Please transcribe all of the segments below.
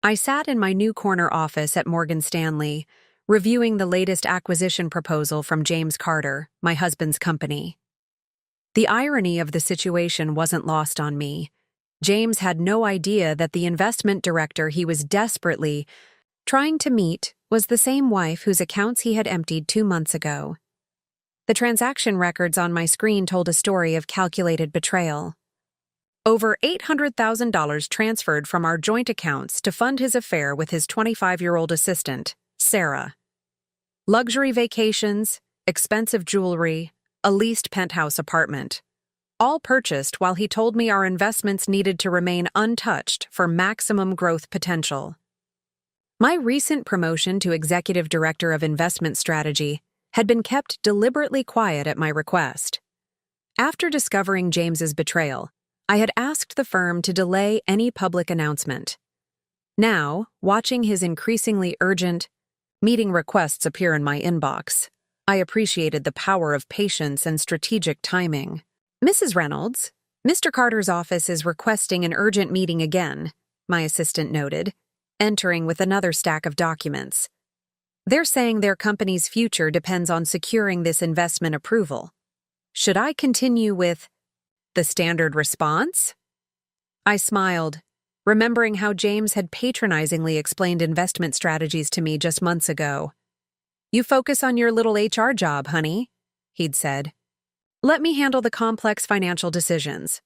I sat in my new corner office at Morgan Stanley, reviewing the latest acquisition proposal from James Carter, my husband's company. The irony of the situation wasn't lost on me. James had no idea that the investment director he was desperately trying to meet was the same wife whose accounts he had emptied 2 months ago. The transaction records on my screen told a story of calculated betrayal. Over $800,000 transferred from our joint accounts to fund his affair with his 25-year-old assistant, Sarah. Luxury vacations, expensive jewelry, a leased penthouse apartment. All purchased while he told me our investments needed to remain untouched for maximum growth potential. My recent promotion to Executive Director of Investment Strategy had been kept deliberately quiet at my request. After discovering James's betrayal, I had asked the firm to delay any public announcement. Now, watching his increasingly urgent meeting requests appear in my inbox, I appreciated the power of patience and strategic timing. "Mrs. Reynolds, Mr. Carter's office is requesting an urgent meeting again," my assistant noted, entering with another stack of documents. "They're saying their company's future depends on securing this investment approval. Should I continue with the standard response?" I smiled, remembering how James had patronizingly explained investment strategies to me just months ago. "You focus on your little HR job, honey," he'd said. "Let me handle the complex financial decisions."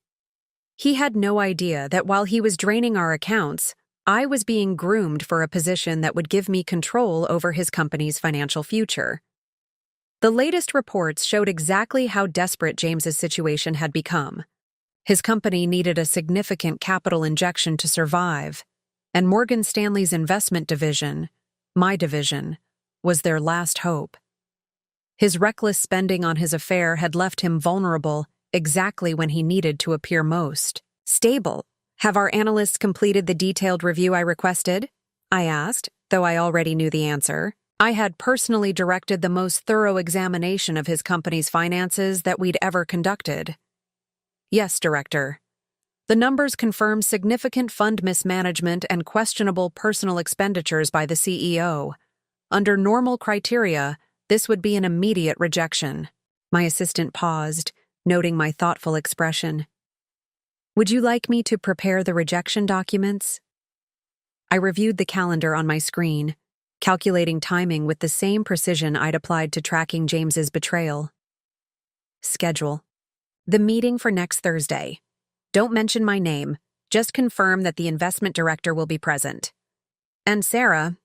He had no idea that while he was draining our accounts, I was being groomed for a position that would give me control over his company's financial future. The latest reports showed exactly how desperate James's situation had become. His company needed a significant capital injection to survive, and Morgan Stanley's investment division, my division, was their last hope. His reckless spending on his affair had left him vulnerable exactly when he needed to appear most stable. "Have our analysts completed the detailed review I requested?" I asked, though I already knew the answer. I had personally directed the most thorough examination of his company's finances that we'd ever conducted. "Yes, Director. The numbers confirm significant fund mismanagement and questionable personal expenditures by the CEO. Under normal criteria, this would be an immediate rejection." My assistant paused, noting my thoughtful expression. "Would you like me to prepare the rejection documents?" I reviewed the calendar on my screen, calculating timing with the same precision I'd applied to tracking James's betrayal. "Schedule. The meeting for next Thursday. Don't mention my name. Just confirm that the investment director will be present. And Sarah,"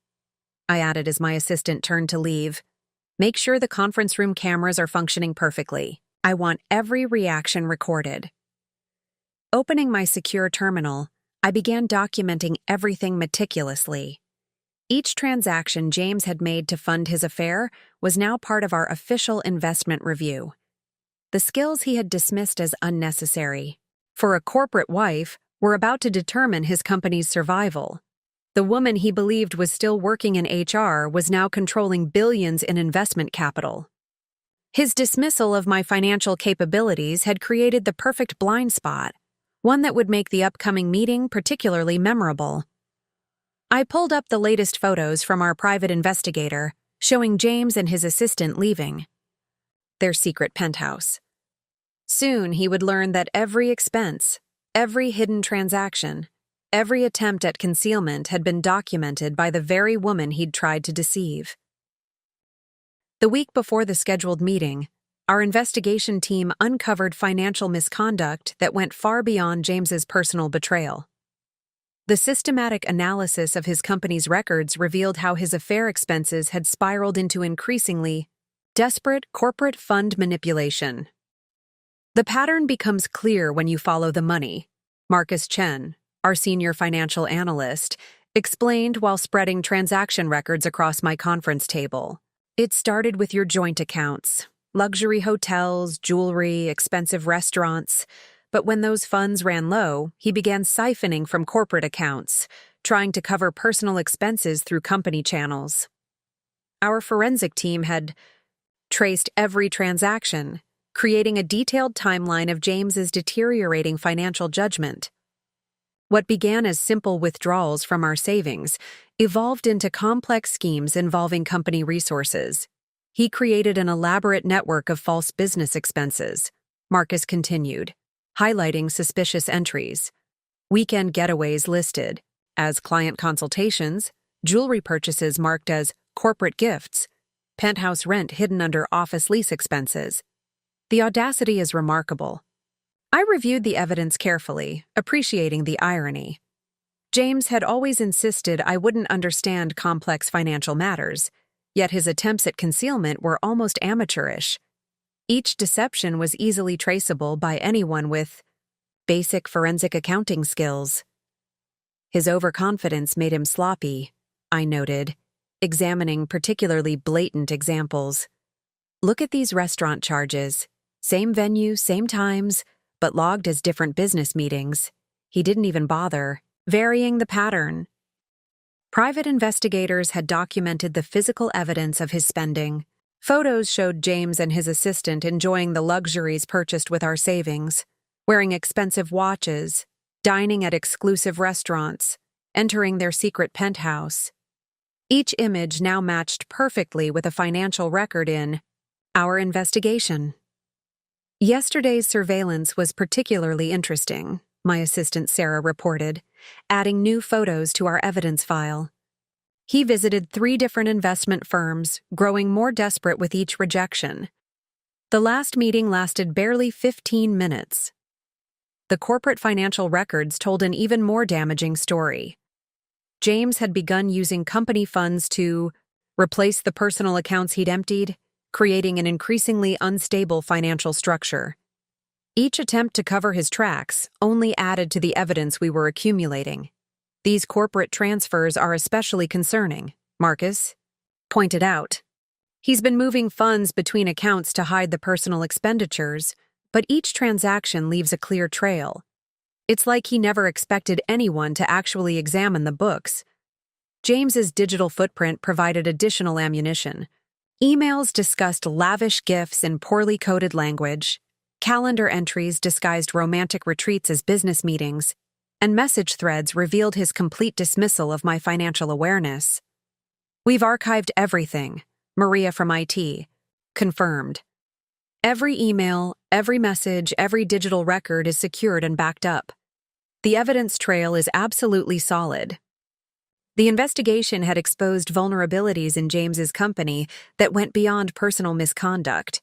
I added as my assistant turned to leave, "make sure the conference room cameras are functioning perfectly. I want every reaction recorded." Opening my secure terminal, I began documenting everything meticulously. Each transaction James had made to fund his affair was now part of our official investment review. The skills he had dismissed as unnecessary for a corporate wife were about to determine his company's survival. The woman he believed was still working in HR was now controlling billions in investment capital. His dismissal of my financial capabilities had created the perfect blind spot, one that would make the upcoming meeting particularly memorable. I pulled up the latest photos from our private investigator, showing James and his assistant leaving their secret penthouse. Soon he would learn that every expense, every hidden transaction, every attempt at concealment had been documented by the very woman he'd tried to deceive. The week before the scheduled meeting, our investigation team uncovered financial misconduct that went far beyond James's personal betrayal. The systematic analysis of his company's records revealed how his affair expenses had spiraled into increasingly desperate corporate fund manipulation. "The pattern becomes clear when you follow the money," Marcus Chen, our senior financial analyst, explained while spreading transaction records across my conference table. "It started with your joint accounts, luxury hotels, jewelry, expensive restaurants. But when those funds ran low, he began siphoning from corporate accounts, trying to cover personal expenses through company channels. Our forensic team had traced every transaction, creating a detailed timeline of James's deteriorating financial judgment. What began as simple withdrawals from our savings evolved into complex schemes involving company resources. He created an elaborate network of false business expenses, Marcus continued, highlighting suspicious entries. Weekend getaways listed as client consultations, jewelry purchases marked as corporate gifts, penthouse rent hidden under office lease expenses. The audacity is remarkable. I reviewed the evidence carefully, appreciating the irony. James had always insisted I wouldn't understand complex financial matters, yet his attempts at concealment were almost amateurish. Each deception was easily traceable by anyone with basic forensic accounting skills. His overconfidence made him sloppy, I noted, examining particularly blatant examples. Look at these restaurant charges. Same venue, same times, but logged as different business meetings. He didn't even bother, varying the pattern. Private investigators had documented the physical evidence of his spending. Photos showed James and his assistant enjoying the luxuries purchased with our savings, wearing expensive watches, dining at exclusive restaurants, entering their secret penthouse. Each image now matched perfectly with a financial record in our investigation. Yesterday's surveillance was particularly interesting, my assistant Sarah reported, adding new photos to our evidence file. He visited 3 different investment firms, growing more desperate with each rejection. The last meeting lasted barely 15 minutes. The corporate financial records told an even more damaging story. James had begun using company funds to replace the personal accounts he'd emptied, creating an increasingly unstable financial structure. Each attempt to cover his tracks only added to the evidence we were accumulating. These corporate transfers are especially concerning, Marcus pointed out. He's been moving funds between accounts to hide the personal expenditures, but each transaction leaves a clear trail. It's like he never expected anyone to actually examine the books. James's digital footprint provided additional ammunition. Emails discussed lavish gifts in poorly coded language, calendar entries disguised romantic retreats as business meetings, and message threads revealed his complete dismissal of my financial awareness. We've archived everything, Maria from IT confirmed. Every email, every message, every digital record is secured and backed up. The evidence trail is absolutely solid. The investigation had exposed vulnerabilities in James's company that went beyond personal misconduct.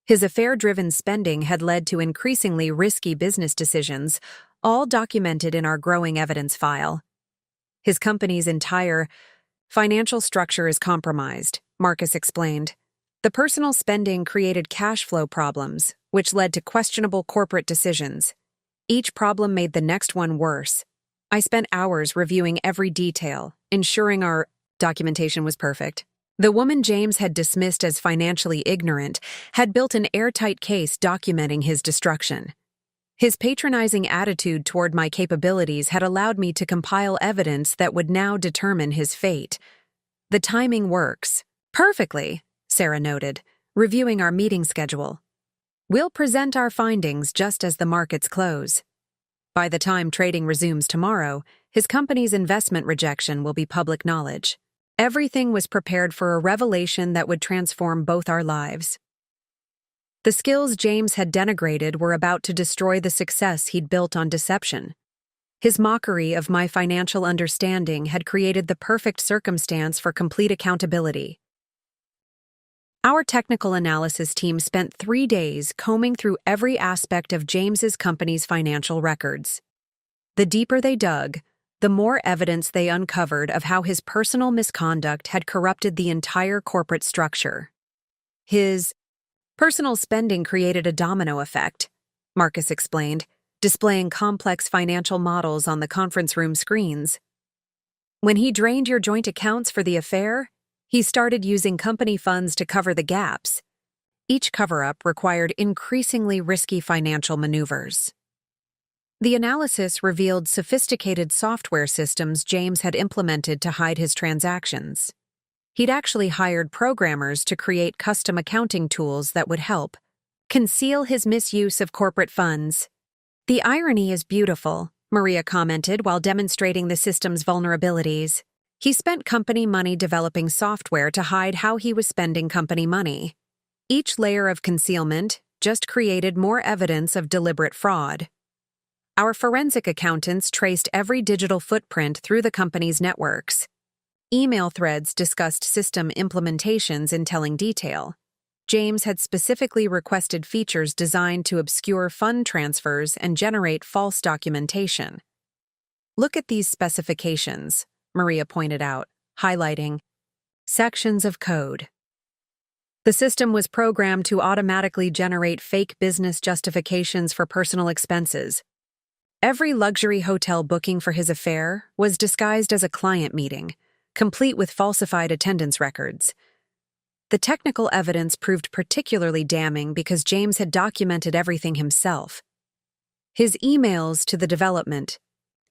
His affair-driven spending had led to increasingly risky business decisions, all documented in our growing evidence file. His company's entire financial structure is compromised, Marcus explained. The personal spending created cash flow problems, which led to questionable corporate decisions. Each problem made the next one worse. I spent hours reviewing every detail, ensuring our documentation was perfect. The woman James had dismissed as financially ignorant had built an airtight case documenting his destruction. His patronizing attitude toward my capabilities had allowed me to compile evidence that would now determine his fate. The timing works perfectly, Sarah noted, reviewing our meeting schedule. We'll present our findings just as the markets close. By the time trading resumes tomorrow, his company's investment rejection will be public knowledge. Everything was prepared for a revelation that would transform both our lives. The skills James had denigrated were about to destroy the success he'd built on deception. His mockery of my financial understanding had created the perfect circumstance for complete accountability. Our technical analysis team spent 3 days combing through every aspect of James's company's financial records. The deeper they dug, the more evidence they uncovered of how his personal misconduct had corrupted the entire corporate structure. His personal spending created a domino effect, Marcus explained, displaying complex financial models on the conference room screens. When he drained your joint accounts for the affair, he started using company funds to cover the gaps. Each cover-up required increasingly risky financial maneuvers. The analysis revealed sophisticated software systems James had implemented to hide his transactions. He'd actually hired programmers to create custom accounting tools that would help conceal his misuse of corporate funds. The irony is beautiful, Maria commented while demonstrating the system's vulnerabilities. He spent company money developing software to hide how he was spending company money. Each layer of concealment just created more evidence of deliberate fraud. Our forensic accountants traced every digital footprint through the company's networks. Email threads discussed system implementations in telling detail. James had specifically requested features designed to obscure fund transfers and generate false documentation. Look at these specifications, Maria pointed out, highlighting sections of code. The system was programmed to automatically generate fake business justifications for personal expenses. Every luxury hotel booking for his affair was disguised as a client meeting, complete with falsified attendance records. The technical evidence proved particularly damning because James had documented everything himself. His emails to the development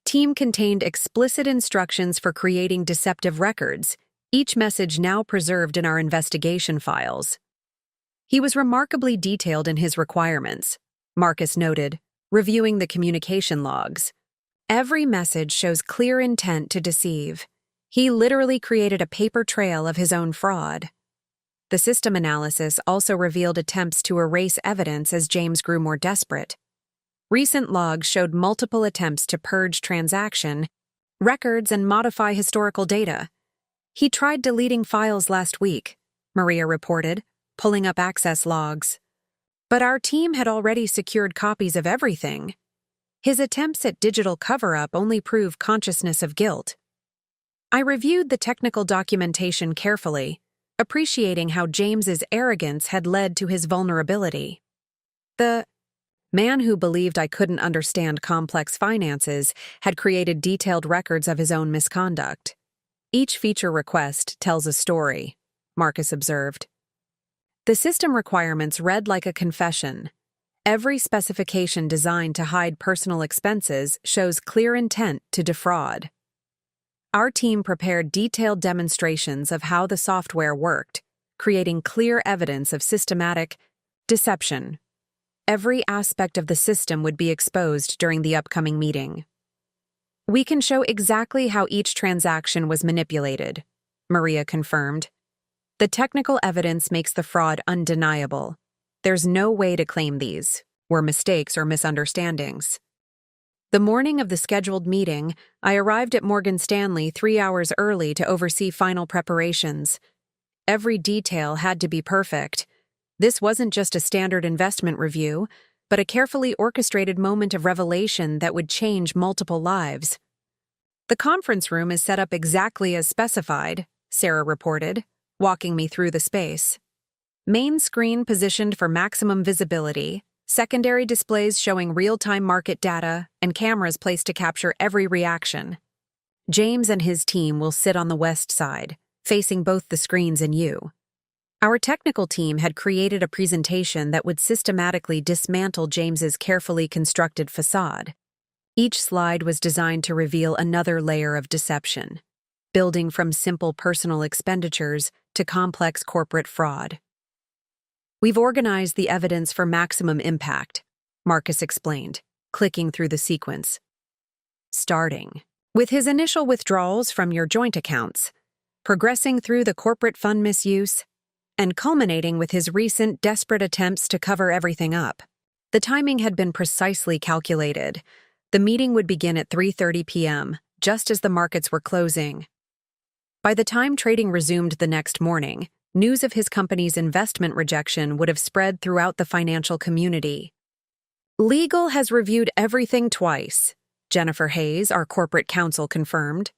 team contained explicit instructions for creating deceptive records, each message now preserved in our investigation files. He was remarkably detailed in his requirements, Marcus noted, reviewing the communication logs. Every message shows clear intent to deceive. He literally created a paper trail of his own fraud. The system analysis also revealed attempts to erase evidence as James grew more desperate. Recent logs showed multiple attempts to purge transaction records and modify historical data. He tried deleting files last week, Maria reported, pulling up access logs. But our team had already secured copies of everything. His attempts at digital cover-up only prove consciousness of guilt. I reviewed the technical documentation carefully, appreciating how James's arrogance had led to his vulnerability. The man who believed I couldn't understand complex finances had created detailed records of his own misconduct. Each feature request tells a story, Marcus observed. The system requirements read like a confession. Every specification designed to hide personal expenses shows clear intent to defraud. Our team prepared detailed demonstrations of how the software worked, creating clear evidence of systematic deception. Every aspect of the system would be exposed during the upcoming meeting. We can show exactly how each transaction was manipulated, Maria confirmed. The technical evidence makes the fraud undeniable. There's no way to claim these were mistakes or misunderstandings. The morning of the scheduled meeting, I arrived at Morgan Stanley 3 hours early to oversee final preparations. Every detail had to be perfect. This wasn't just a standard investment review, but a carefully orchestrated moment of revelation that would change multiple lives. The conference room is set up exactly as specified, Sarah reported, walking me through the space. Main screen positioned for maximum visibility, secondary displays showing real-time market data, and cameras placed to capture every reaction. James and his team will sit on the west side, facing both the screens and you. Our technical team had created a presentation that would systematically dismantle James's carefully constructed facade. Each slide was designed to reveal another layer of deception, building from simple personal expenditures to complex corporate fraud. We've organized the evidence for maximum impact, Marcus explained, clicking through the sequence. Starting with his initial withdrawals from your joint accounts, progressing through the corporate fund misuse, and culminating with his recent desperate attempts to cover everything up. The timing had been precisely calculated. The meeting would begin at 3:30 p.m., just as the markets were closing. By the time trading resumed the next morning, news of his company's investment rejection would have spread throughout the financial community. Legal has reviewed everything twice, Jennifer Hayes, our corporate counsel, confirmed.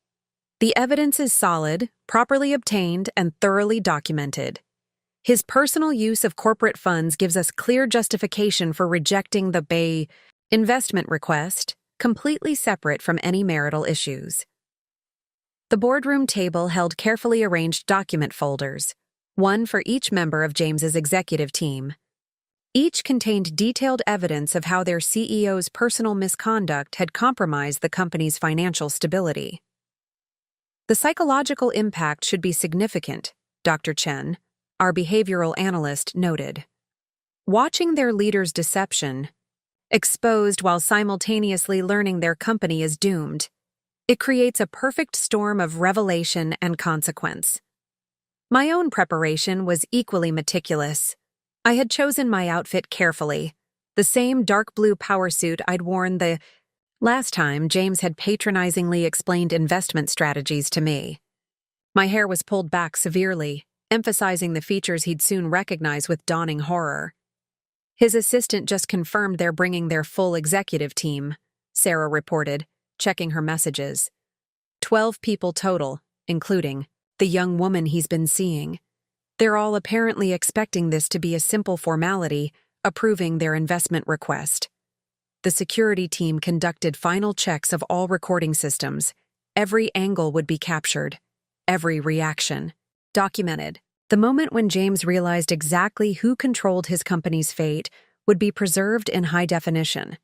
The evidence is solid, properly obtained, and thoroughly documented. His personal use of corporate funds gives us clear justification for rejecting the Bay investment request, completely separate from any marital issues. The boardroom table held carefully arranged document folders, one for each member of James's executive team. Each contained detailed evidence of how their CEO's personal misconduct had compromised the company's financial stability. The psychological impact should be significant, Dr. Chen, our behavioral analyst, noted. Watching their leader's deception, exposed while simultaneously learning their company is doomed. It creates a perfect storm of revelation and consequence. My own preparation was equally meticulous. I had chosen my outfit carefully, the same dark blue power suit I'd worn the last time James had patronizingly explained investment strategies to me. My hair was pulled back severely, emphasizing the features he'd soon recognize with dawning horror. His assistant just confirmed they're bringing their full executive team, Sarah reported, checking her messages. 12 people total, including the young woman he's been seeing. They're all apparently expecting this to be a simple formality, approving their investment request. The security team conducted final checks of all recording systems. Every angle would be captured. Every reaction documented. The moment when James realized exactly who controlled his company's fate would be preserved in high definition.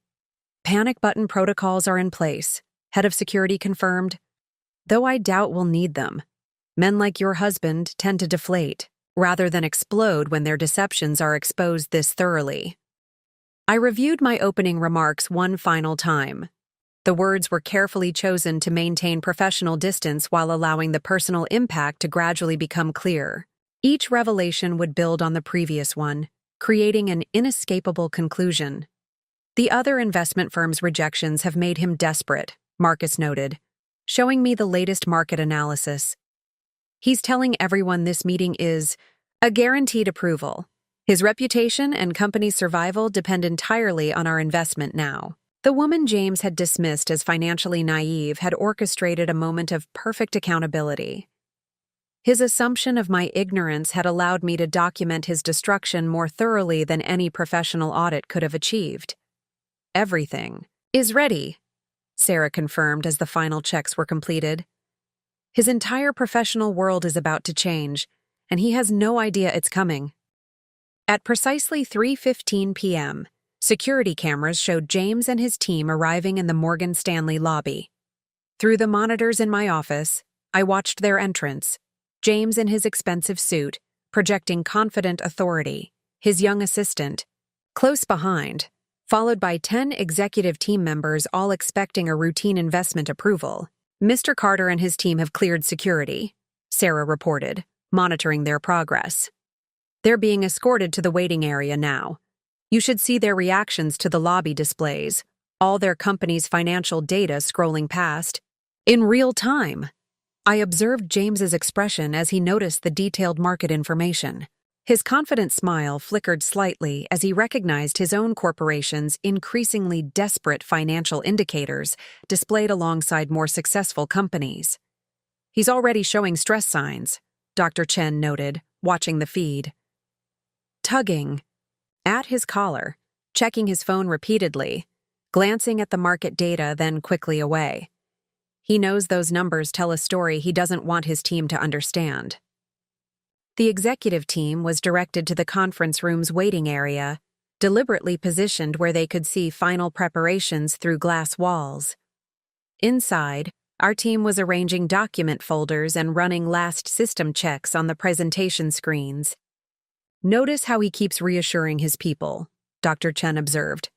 Panic button protocols are in place, head of security confirmed. Though I doubt we'll need them. Men like your husband tend to deflate, rather than explode when their deceptions are exposed this thoroughly. I reviewed my opening remarks one final time. The words were carefully chosen to maintain professional distance while allowing the personal impact to gradually become clear. Each revelation would build on the previous one, creating an inescapable conclusion. The other investment firm's rejections have made him desperate, Marcus noted, showing me the latest market analysis. He's telling everyone this meeting is a guaranteed approval. His reputation and company's survival depend entirely on our investment now. The woman James had dismissed as financially naive had orchestrated a moment of perfect accountability. His assumption of my ignorance had allowed me to document his destruction more thoroughly than any professional audit could have achieved. Everything is ready, Sarah confirmed as the final checks were completed. His entire professional world is about to change, and he has no idea it's coming. At precisely 3:15 p.m., security cameras showed James and his team arriving in the Morgan Stanley lobby. Through the monitors in my office, I watched their entrance. James in his expensive suit, projecting confident authority, his young assistant, close behind, followed by 10 executive team members all expecting a routine investment approval. Mr. Carter and his team have cleared security, Sarah reported, monitoring their progress. They're being escorted to the waiting area now. You should see their reactions to the lobby displays, all their company's financial data scrolling past. In real time, I observed James's expression as he noticed the detailed market information. His confident smile flickered slightly as he recognized his own corporation's increasingly desperate financial indicators displayed alongside more successful companies. He's already showing stress signs, Dr. Chen noted, watching the feed. Tugging at his collar, checking his phone repeatedly, glancing at the market data, then quickly away. He knows those numbers tell a story he doesn't want his team to understand. The executive team was directed to the conference room's waiting area, deliberately positioned where they could see final preparations through glass walls. Inside, our team was arranging document folders and running last system checks on the presentation screens. Notice how he keeps reassuring his people, Dr. Chen observed.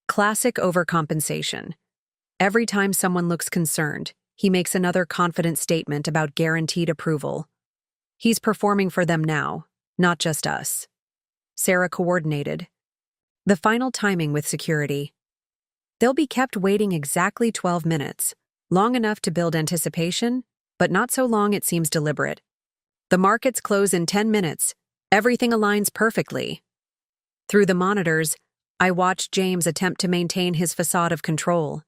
Classic overcompensation. Every time someone looks concerned, he makes another confident statement about guaranteed approval. He's performing for them now, not just us. Sarah coordinated. The final timing with security. They'll be kept waiting exactly 12 minutes, long enough to build anticipation, but not so long it seems deliberate. The markets close in 10 minutes. Everything aligns perfectly. Through the monitors, I watched James attempt to maintain his facade of control.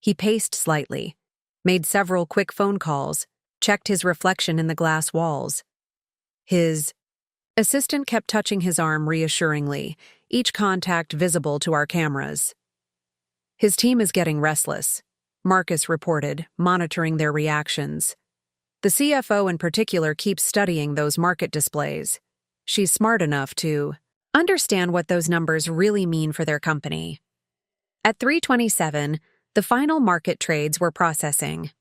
He paced slightly, made several quick phone calls, checked his reflection in the glass walls. His assistant kept touching his arm reassuringly, each contact visible to our cameras. His team is getting restless, Marcus reported, monitoring their reactions. The CFO in particular keeps studying those market displays. She's smart enough to understand what those numbers really mean for their company. At 3:27, the final market trades were processing.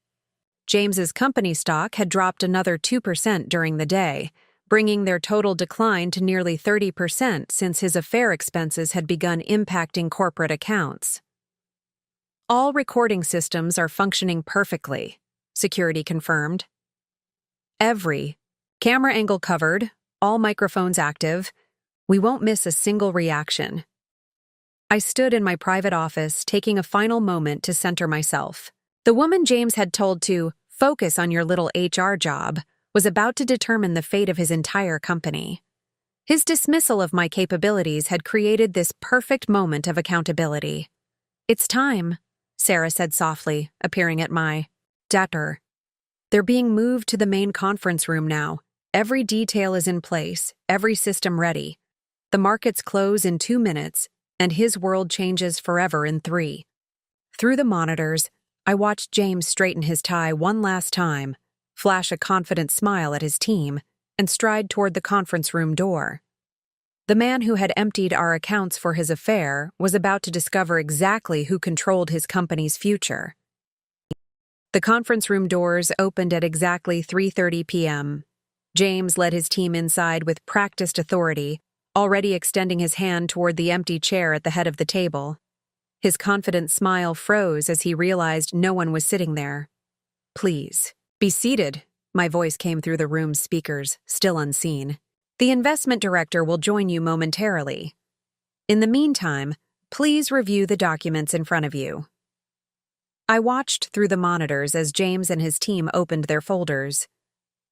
James's company stock had dropped another 2% during the day, bringing their total decline to nearly 30% since his affair expenses had begun impacting corporate accounts. All recording systems are functioning perfectly, security confirmed. Every camera angle covered, all microphones active. We won't miss a single reaction. I stood in my private office, taking a final moment to center myself. The woman James had told to focus on your little HR job was about to determine the fate of his entire company. His dismissal of my capabilities had created this perfect moment of accountability. "It's time," Sarah said softly, appearing at my desk. "They're being moved to the main conference room now. Every detail is in place, every system ready. The markets close in 2 minutes, and his world changes forever in 3. Through the monitors, I watched James straighten his tie one last time, flash a confident smile at his team, and stride toward the conference room door. The man who had emptied our accounts for his affair was about to discover exactly who controlled his company's future. The conference room doors opened at exactly 3:30 p.m. James led his team inside with practiced authority, already extending his hand toward the empty chair at the head of the table. His confident smile froze as he realized no one was sitting there. "Please, be seated," my voice came through the room's speakers, still unseen. "The investment director will join you momentarily. In the meantime, please review the documents in front of you." I watched through the monitors as James and his team opened their folders.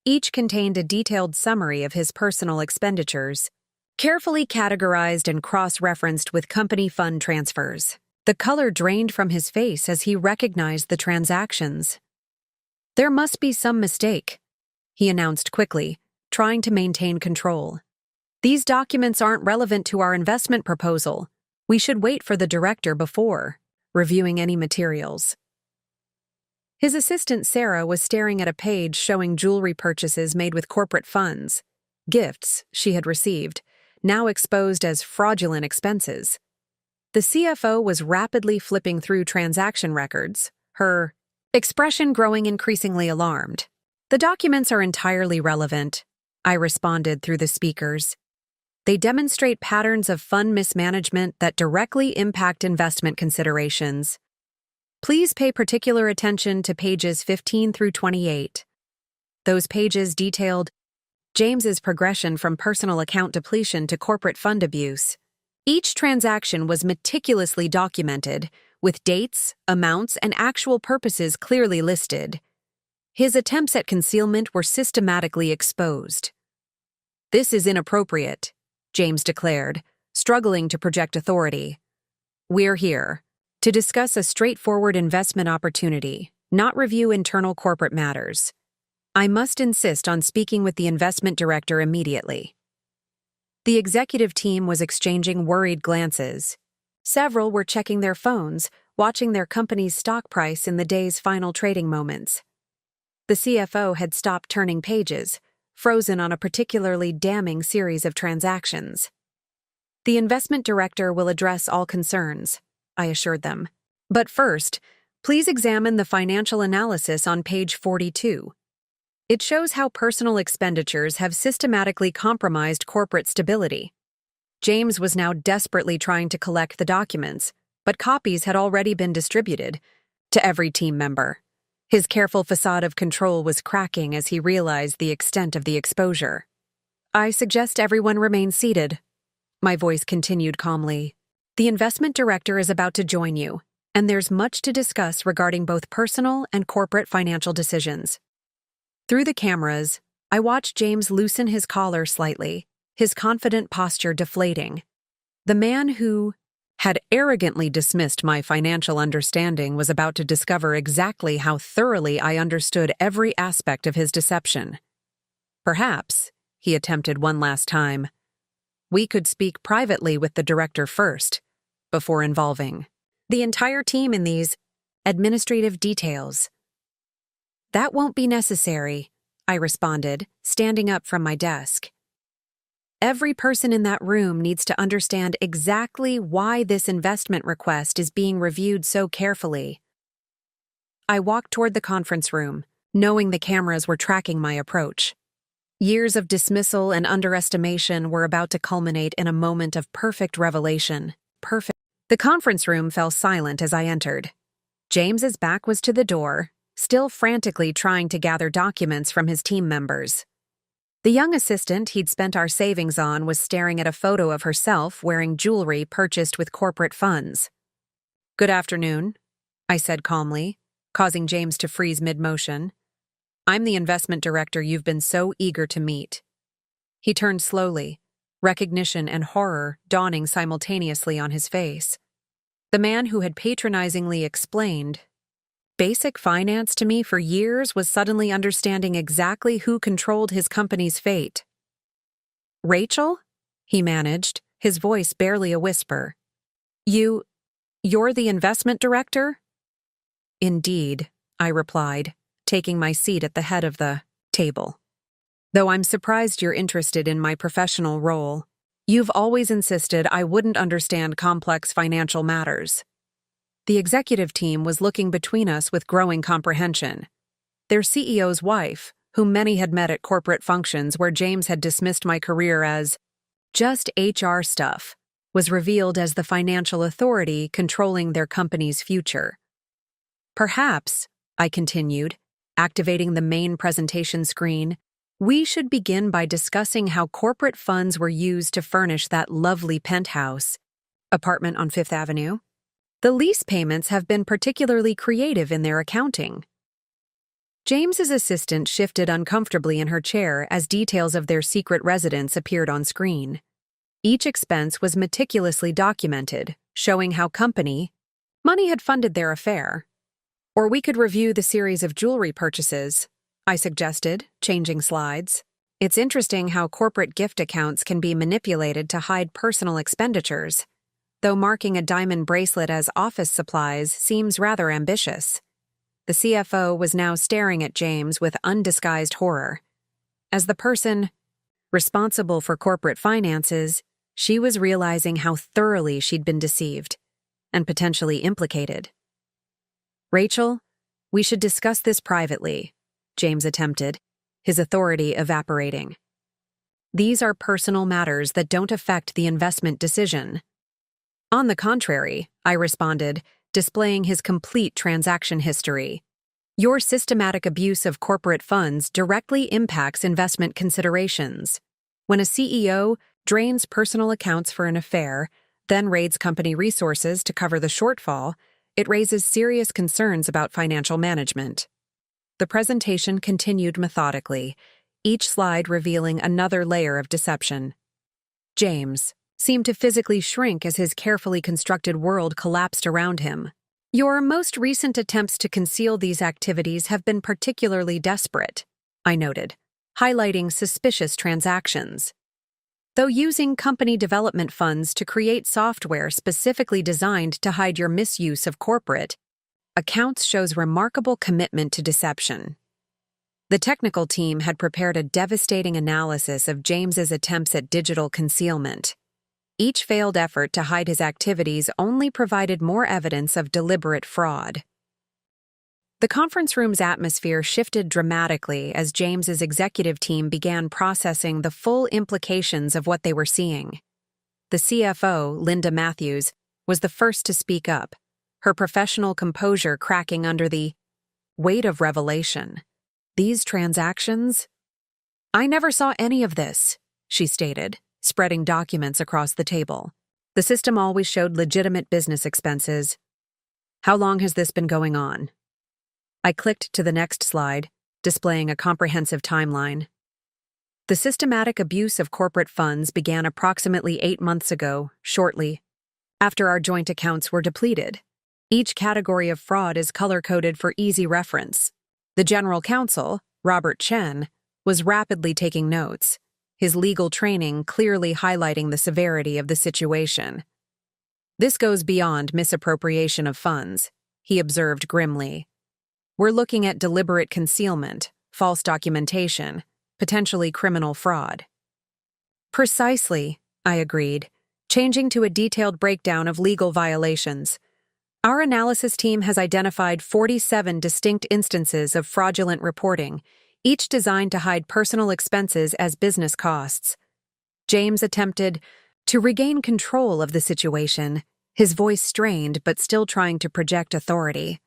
Each contained a detailed summary of his personal expenditures, carefully categorized and cross-referenced with company fund transfers. The color drained from his face as he recognized the transactions. "There must be some mistake," he announced quickly, trying to maintain control. "These documents aren't relevant to our investment proposal. We should wait for the director before reviewing any materials." His assistant Sarah was staring at a page showing jewelry purchases made with corporate funds, gifts she had received, now exposed as fraudulent expenses. The CFO was rapidly flipping through transaction records, her expression growing increasingly alarmed. "The documents are entirely relevant," I responded through the speakers. "They demonstrate patterns of fund mismanagement that directly impact investment considerations. Please pay particular attention to pages 15 through 28. Those pages detailed James's progression from personal account depletion to corporate fund abuse. Each transaction was meticulously documented, with dates, amounts, and actual purposes clearly listed. His attempts at concealment were systematically exposed." "This is inappropriate," James declared, struggling to project authority. "We're here to discuss a straightforward investment opportunity, not review internal corporate matters. I must insist on speaking with the investment director immediately." The executive team was exchanging worried glances. Several were checking their phones, watching their company's stock price in the day's final trading moments. The CFO had stopped turning pages, frozen on a particularly damning series of transactions. "The investment director will address all concerns," I assured them. "But first, please examine the financial analysis on page 42. It shows how personal expenditures have systematically compromised corporate stability." James was now desperately trying to collect the documents, but copies had already been distributed to every team member. His careful facade of control was cracking as he realized the extent of the exposure. "I suggest everyone remain seated," my voice continued calmly. "The investment director is about to join you, and there's much to discuss regarding both personal and corporate financial decisions." Through the cameras, I watched James loosen his collar slightly, his confident posture deflating. The man who had arrogantly dismissed my financial understanding was about to discover exactly how thoroughly I understood every aspect of his deception. "Perhaps," he attempted one last time, "we could speak privately with the director first, before involving the entire team in these administrative details." "That won't be necessary," I responded, standing up from my desk. "Every person in that room needs to understand exactly why this investment request is being reviewed so carefully." I walked toward the conference room, knowing the cameras were tracking my approach. Years of dismissal and underestimation were about to culminate in a moment of perfect revelation. Perfect. The conference room fell silent as I entered. James's back was to the door, still frantically trying to gather documents from his team members. The young assistant he'd spent our savings on was staring at a photo of herself wearing jewelry purchased with corporate funds. "Good afternoon," I said calmly, causing James to freeze mid-motion. "I'm the investment director you've been so eager to meet." He turned slowly, recognition and horror dawning simultaneously on his face. The man who had patronizingly explained basic finance to me for years was suddenly understanding exactly who controlled his company's fate. "Rachel?" he managed, his voice barely a whisper. You're the investment director?" "Indeed," I replied, taking my seat at the head of the table. "Though I'm surprised you're interested in my professional role. You've always insisted I wouldn't understand complex financial matters." The executive team was looking between us with growing comprehension. Their CEO's wife, whom many had met at corporate functions where James had dismissed my career as just HR stuff, was revealed as the financial authority controlling their company's future. "Perhaps," I continued, activating the main presentation screen, "we should begin by discussing how corporate funds were used to furnish that lovely penthouse apartment on Fifth Avenue. The lease payments have been particularly creative in their accounting." James's assistant shifted uncomfortably in her chair as details of their secret residence appeared on screen. Each expense was meticulously documented, showing how money had funded their affair. "Or we could review the series of jewelry purchases," I suggested, changing slides. "It's interesting how corporate gift accounts can be manipulated to hide personal expenditures, though marking a diamond bracelet as office supplies seems rather ambitious." The CFO was now staring at James with undisguised horror. As the person responsible for corporate finances, she was realizing how thoroughly she'd been deceived and potentially implicated. "Rachel, we should discuss this privately," James attempted, his authority evaporating. "These are personal matters that don't affect the investment decision." "On the contrary," I responded, displaying his complete transaction history. "Your systematic abuse of corporate funds directly impacts investment considerations. When a CEO drains personal accounts for an affair, then raids company resources to cover the shortfall, it raises serious concerns about financial management." The presentation continued methodically, each slide revealing another layer of deception. James seemed to physically shrink as his carefully constructed world collapsed around him. "Your most recent attempts to conceal these activities have been particularly desperate," I noted, highlighting suspicious transactions. "Though using company development funds to create software specifically designed to hide your misuse of corporate accounts shows remarkable commitment to deception." The technical team had prepared a devastating analysis of James's attempts at digital concealment. Each failed effort to hide his activities only provided more evidence of deliberate fraud. The conference room's atmosphere shifted dramatically as James's executive team began processing the full implications of what they were seeing. The CFO, Linda Matthews, was the first to speak up, her professional composure cracking under the weight of revelation. "These transactions? I never saw any of this," she stated, spreading documents across the table. "The system always showed legitimate business expenses. How long has this been going on?" I clicked to the next slide, displaying a comprehensive timeline. "The systematic abuse of corporate funds began approximately 8 months ago, shortly after our joint accounts were depleted. Each category of fraud is color-coded for easy reference." The general counsel, Robert Chen, was rapidly taking notes, his legal training clearly highlighting the severity of the situation. "This goes beyond misappropriation of funds," he observed grimly. "We're looking at deliberate concealment, false documentation, potentially criminal fraud." "Precisely," I agreed, changing to a detailed breakdown of legal violations. "Our analysis team has identified 47 distinct instances of fraudulent reporting, each designed to hide personal expenses as business costs. James attempted to regain control of the situation, his voice strained but still trying to project authority.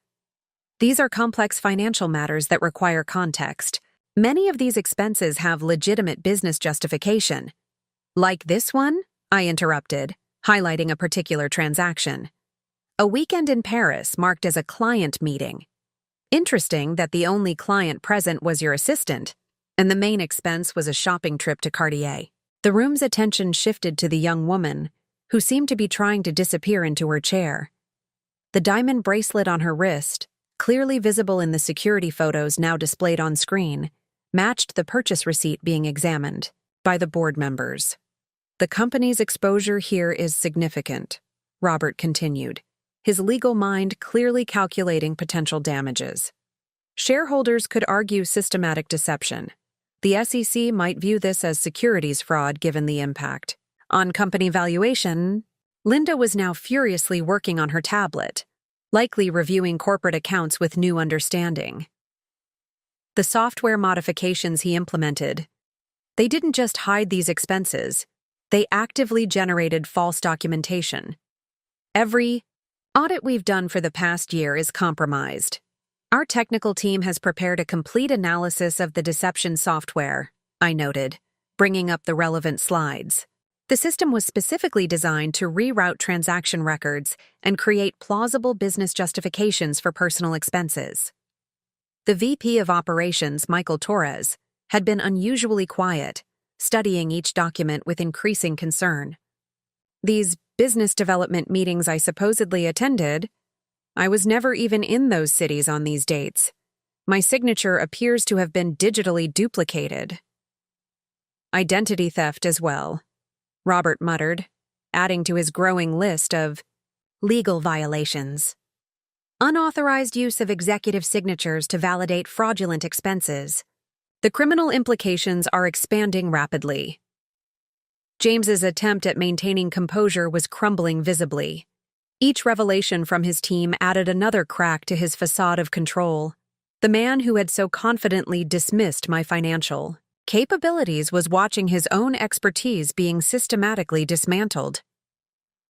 These are complex financial matters that require context. Many of these expenses have legitimate business justification. Like this one? I interrupted, highlighting a particular transaction. A weekend in Paris marked as a client meeting. Interesting that the only client present was your assistant, and the main expense was a shopping trip to Cartier. The room's attention shifted to the young woman, who seemed to be trying to disappear into her chair. The diamond bracelet on her wrist, clearly visible in the security photos now displayed on screen, matched the purchase receipt being examined by the board members. The company's exposure here is significant, Robert continued, his legal mind clearly calculating potential damages. Shareholders could argue systematic deception. The SEC might view this as securities fraud given the impact. On company valuation, Linda was now furiously working on her tablet, likely reviewing corporate accounts with new understanding. The software modifications he implemented, they didn't just hide these expenses, they actively generated false documentation. Every audit we've done for the past year is compromised. Our technical team has prepared a complete analysis of the deception software, I noted, bringing up the relevant slides. The system was specifically designed to reroute transaction records and create plausible business justifications for personal expenses. The VP of Operations, Michael Torres, had been unusually quiet, studying each document with increasing concern. These business development meetings I supposedly attended, I was never even in those cities on these dates. My signature appears to have been digitally duplicated. Identity theft as well, Robert muttered, adding to his growing list of legal violations. Unauthorized use of executive signatures to validate fraudulent expenses. The criminal implications are expanding rapidly. James's attempt at maintaining composure was crumbling visibly. Each revelation from his team added another crack to his facade of control. The man who had so confidently dismissed my financial capabilities was watching his own expertise being systematically dismantled.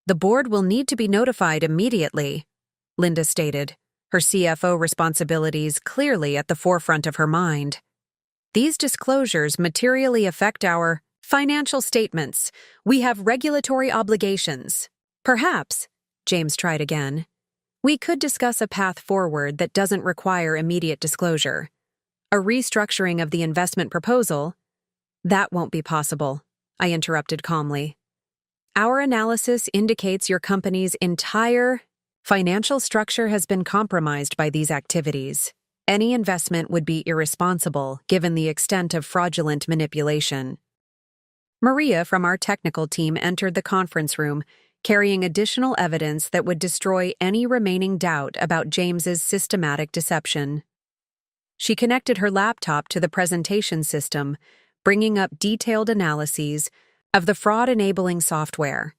The board will need to be notified immediately, Linda stated, her CFO responsibilities clearly at the forefront of her mind. These disclosures materially affect our financial statements. We have regulatory obligations. Perhaps, James tried again, we could discuss a path forward that doesn't require immediate disclosure. A restructuring of the investment proposal? That won't be possible, I interrupted calmly. Our analysis indicates your company's entire financial structure has been compromised by these activities. Any investment would be irresponsible given the extent of fraudulent manipulation. Maria from our technical team entered the conference room, carrying additional evidence that would destroy any remaining doubt about James's systematic deception. She connected her laptop to the presentation system, bringing up detailed analyses of the fraud-enabling software.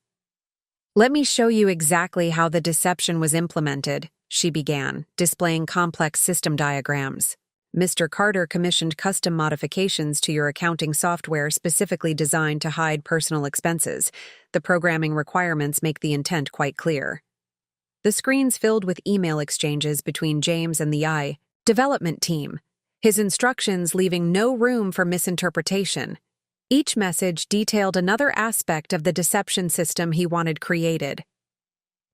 Let me show you exactly how the deception was implemented, she began, displaying complex system diagrams. Mr. Carter commissioned custom modifications to your accounting software specifically designed to hide personal expenses. The programming requirements make the intent quite clear. The screens filled with email exchanges between James and the development team, his instructions leaving no room for misinterpretation. Each message detailed another aspect of the deception system he wanted created.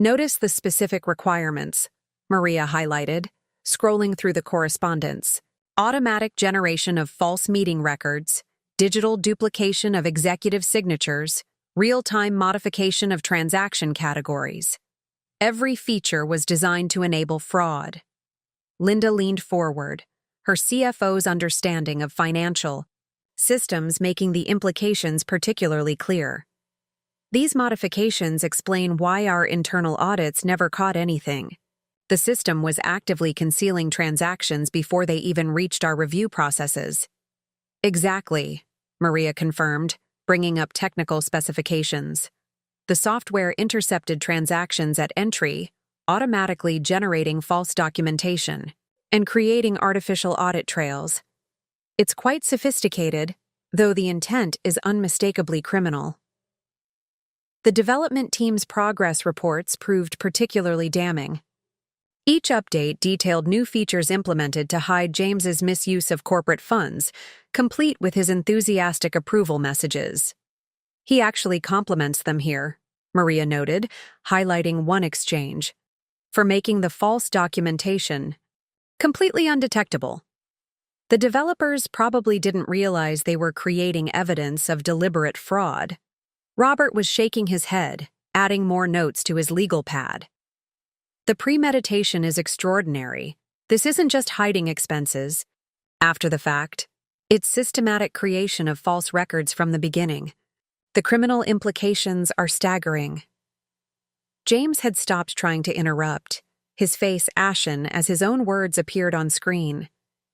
Notice the specific requirements, Maria highlighted, scrolling through the correspondence. Automatic generation of false meeting records, digital duplication of executive signatures, real-time modification of transaction categories. Every feature was designed to enable fraud. Linda leaned forward, her CFO's understanding of financial systems making the implications particularly clear. These modifications explain why our internal audits never caught anything. The system was actively concealing transactions before they even reached our review processes. Exactly, Maria confirmed, bringing up technical specifications. The software intercepted transactions at entry, automatically generating false documentation and creating artificial audit trails. It's quite sophisticated, though the intent is unmistakably criminal. The development team's progress reports proved particularly damning. Each update detailed new features implemented to hide James's misuse of corporate funds, complete with his enthusiastic approval messages. He actually compliments them here, Maria noted, highlighting one exchange, for making the false documentation completely undetectable. The developers probably didn't realize they were creating evidence of deliberate fraud. Robert was shaking his head, adding more notes to his legal pad. The premeditation is extraordinary. This isn't just hiding expenses. After the fact, it's systematic creation of false records from the beginning. The criminal implications are staggering. James had stopped trying to interrupt, his face ashen as his own words appeared on screen.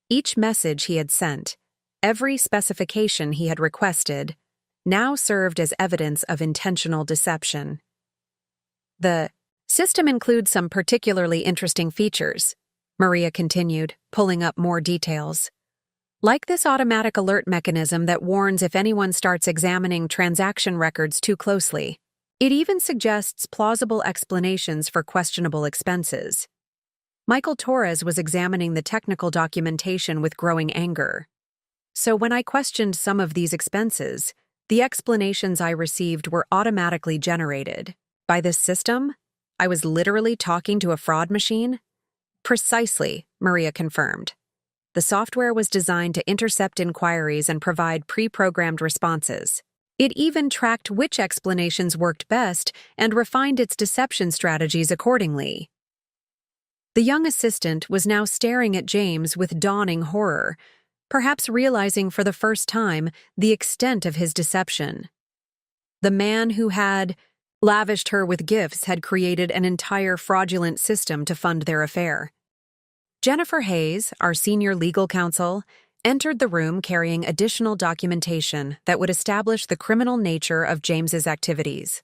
Each message he had sent, every specification he had requested, now served as evidence of intentional deception. The system includes some particularly interesting features, Maria continued, pulling up more details. Like this automatic alert mechanism that warns if anyone starts examining transaction records too closely. It even suggests plausible explanations for questionable expenses. Michael Torres was examining the technical documentation with growing anger. So when I questioned some of these expenses, the explanations I received were automatically generated. By this system, I was literally talking to a fraud machine? Precisely, Maria confirmed. The software was designed to intercept inquiries and provide pre-programmed responses. It even tracked which explanations worked best and refined its deception strategies accordingly. The young assistant was now staring at James with dawning horror, perhaps realizing for the first time the extent of his deception. The man who had lavished her with gifts had created an entire fraudulent system to fund their affair. Jennifer Hayes, our senior legal counsel, entered the room carrying additional documentation that would establish the criminal nature of James's activities.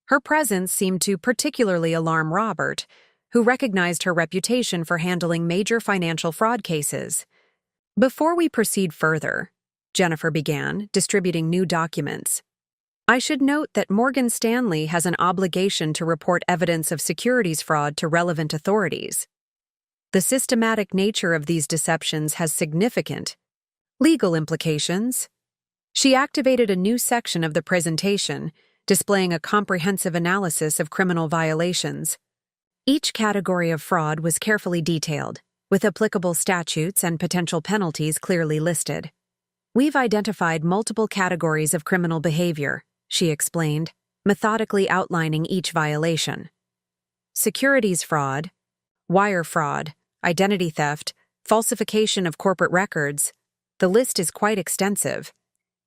Her presence seemed to particularly alarm Robert, who recognized her reputation for handling major financial fraud cases. Before we proceed further, Jennifer began, distributing new documents. I should note that Morgan Stanley has an obligation to report evidence of securities fraud to relevant authorities. The systematic nature of these deceptions has significant legal implications. She activated a new section of the presentation, displaying a comprehensive analysis of criminal violations. Each category of fraud was carefully detailed, with applicable statutes and potential penalties clearly listed. We've identified multiple categories of criminal behavior, she explained, methodically outlining each violation. Securities fraud, wire fraud, identity theft, falsification of corporate records. The list is quite extensive.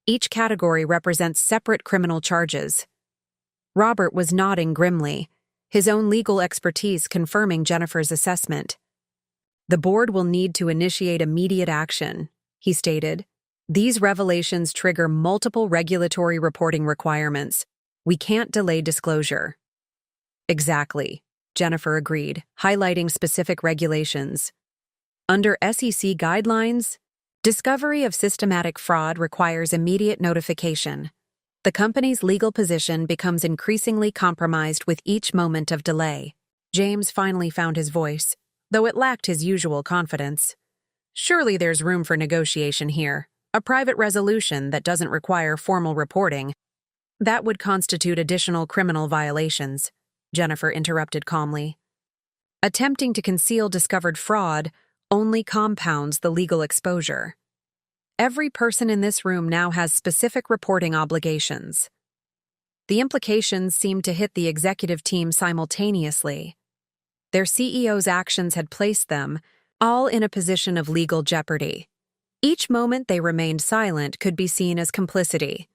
Each category represents separate criminal charges. Robert was nodding grimly, his own legal expertise confirming Jennifer's assessment. The board will need to initiate immediate action, he stated. These revelations trigger multiple regulatory reporting requirements. We can't delay disclosure. Exactly, Jennifer agreed, highlighting specific regulations. Under SEC guidelines, discovery of systematic fraud requires immediate notification. The company's legal position becomes increasingly compromised with each moment of delay. James finally found his voice, though it lacked his usual confidence. Surely there's room for negotiation here. A private resolution that doesn't require formal reporting. That would constitute additional criminal violations, Jennifer interrupted calmly. Attempting to conceal discovered fraud only compounds the legal exposure. Every person in this room now has specific reporting obligations. The implications seemed to hit the executive team simultaneously. Their CEO's actions had placed them all in a position of legal jeopardy. Each moment they remained silent could be seen as complicity.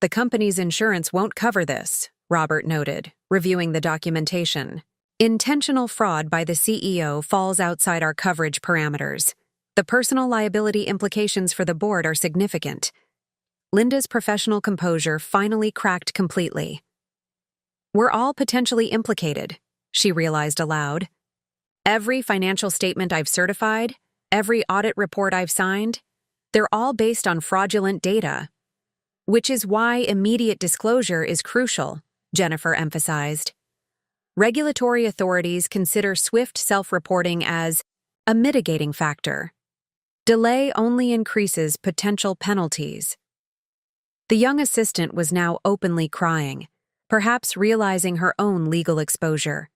The company's insurance won't cover this, Robert noted, reviewing the documentation. Intentional fraud by the CEO falls outside our coverage parameters. The personal liability implications for the board are significant. Linda's professional composure finally cracked completely. We're all potentially implicated, she realized aloud. Every financial statement I've certified, every audit report I've signed, They're all based on fraudulent data, which is why immediate disclosure is crucial, Jennifer emphasized. Regulatory authorities consider swift self-reporting as a mitigating factor. Delay only increases potential penalties. The young assistant was now openly crying, perhaps realizing her own legal exposure.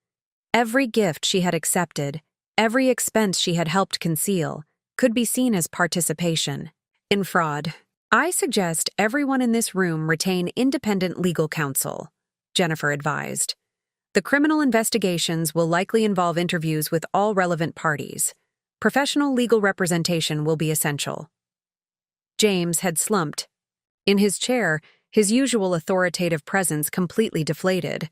Every gift she had accepted, every expense she had helped conceal, could be seen as participation in fraud. I suggest everyone in this room retain independent legal counsel, Jennifer advised. The criminal investigations will likely involve interviews with all relevant parties. Professional legal representation will be essential. James had slumped. In his chair, his usual authoritative presence completely deflated.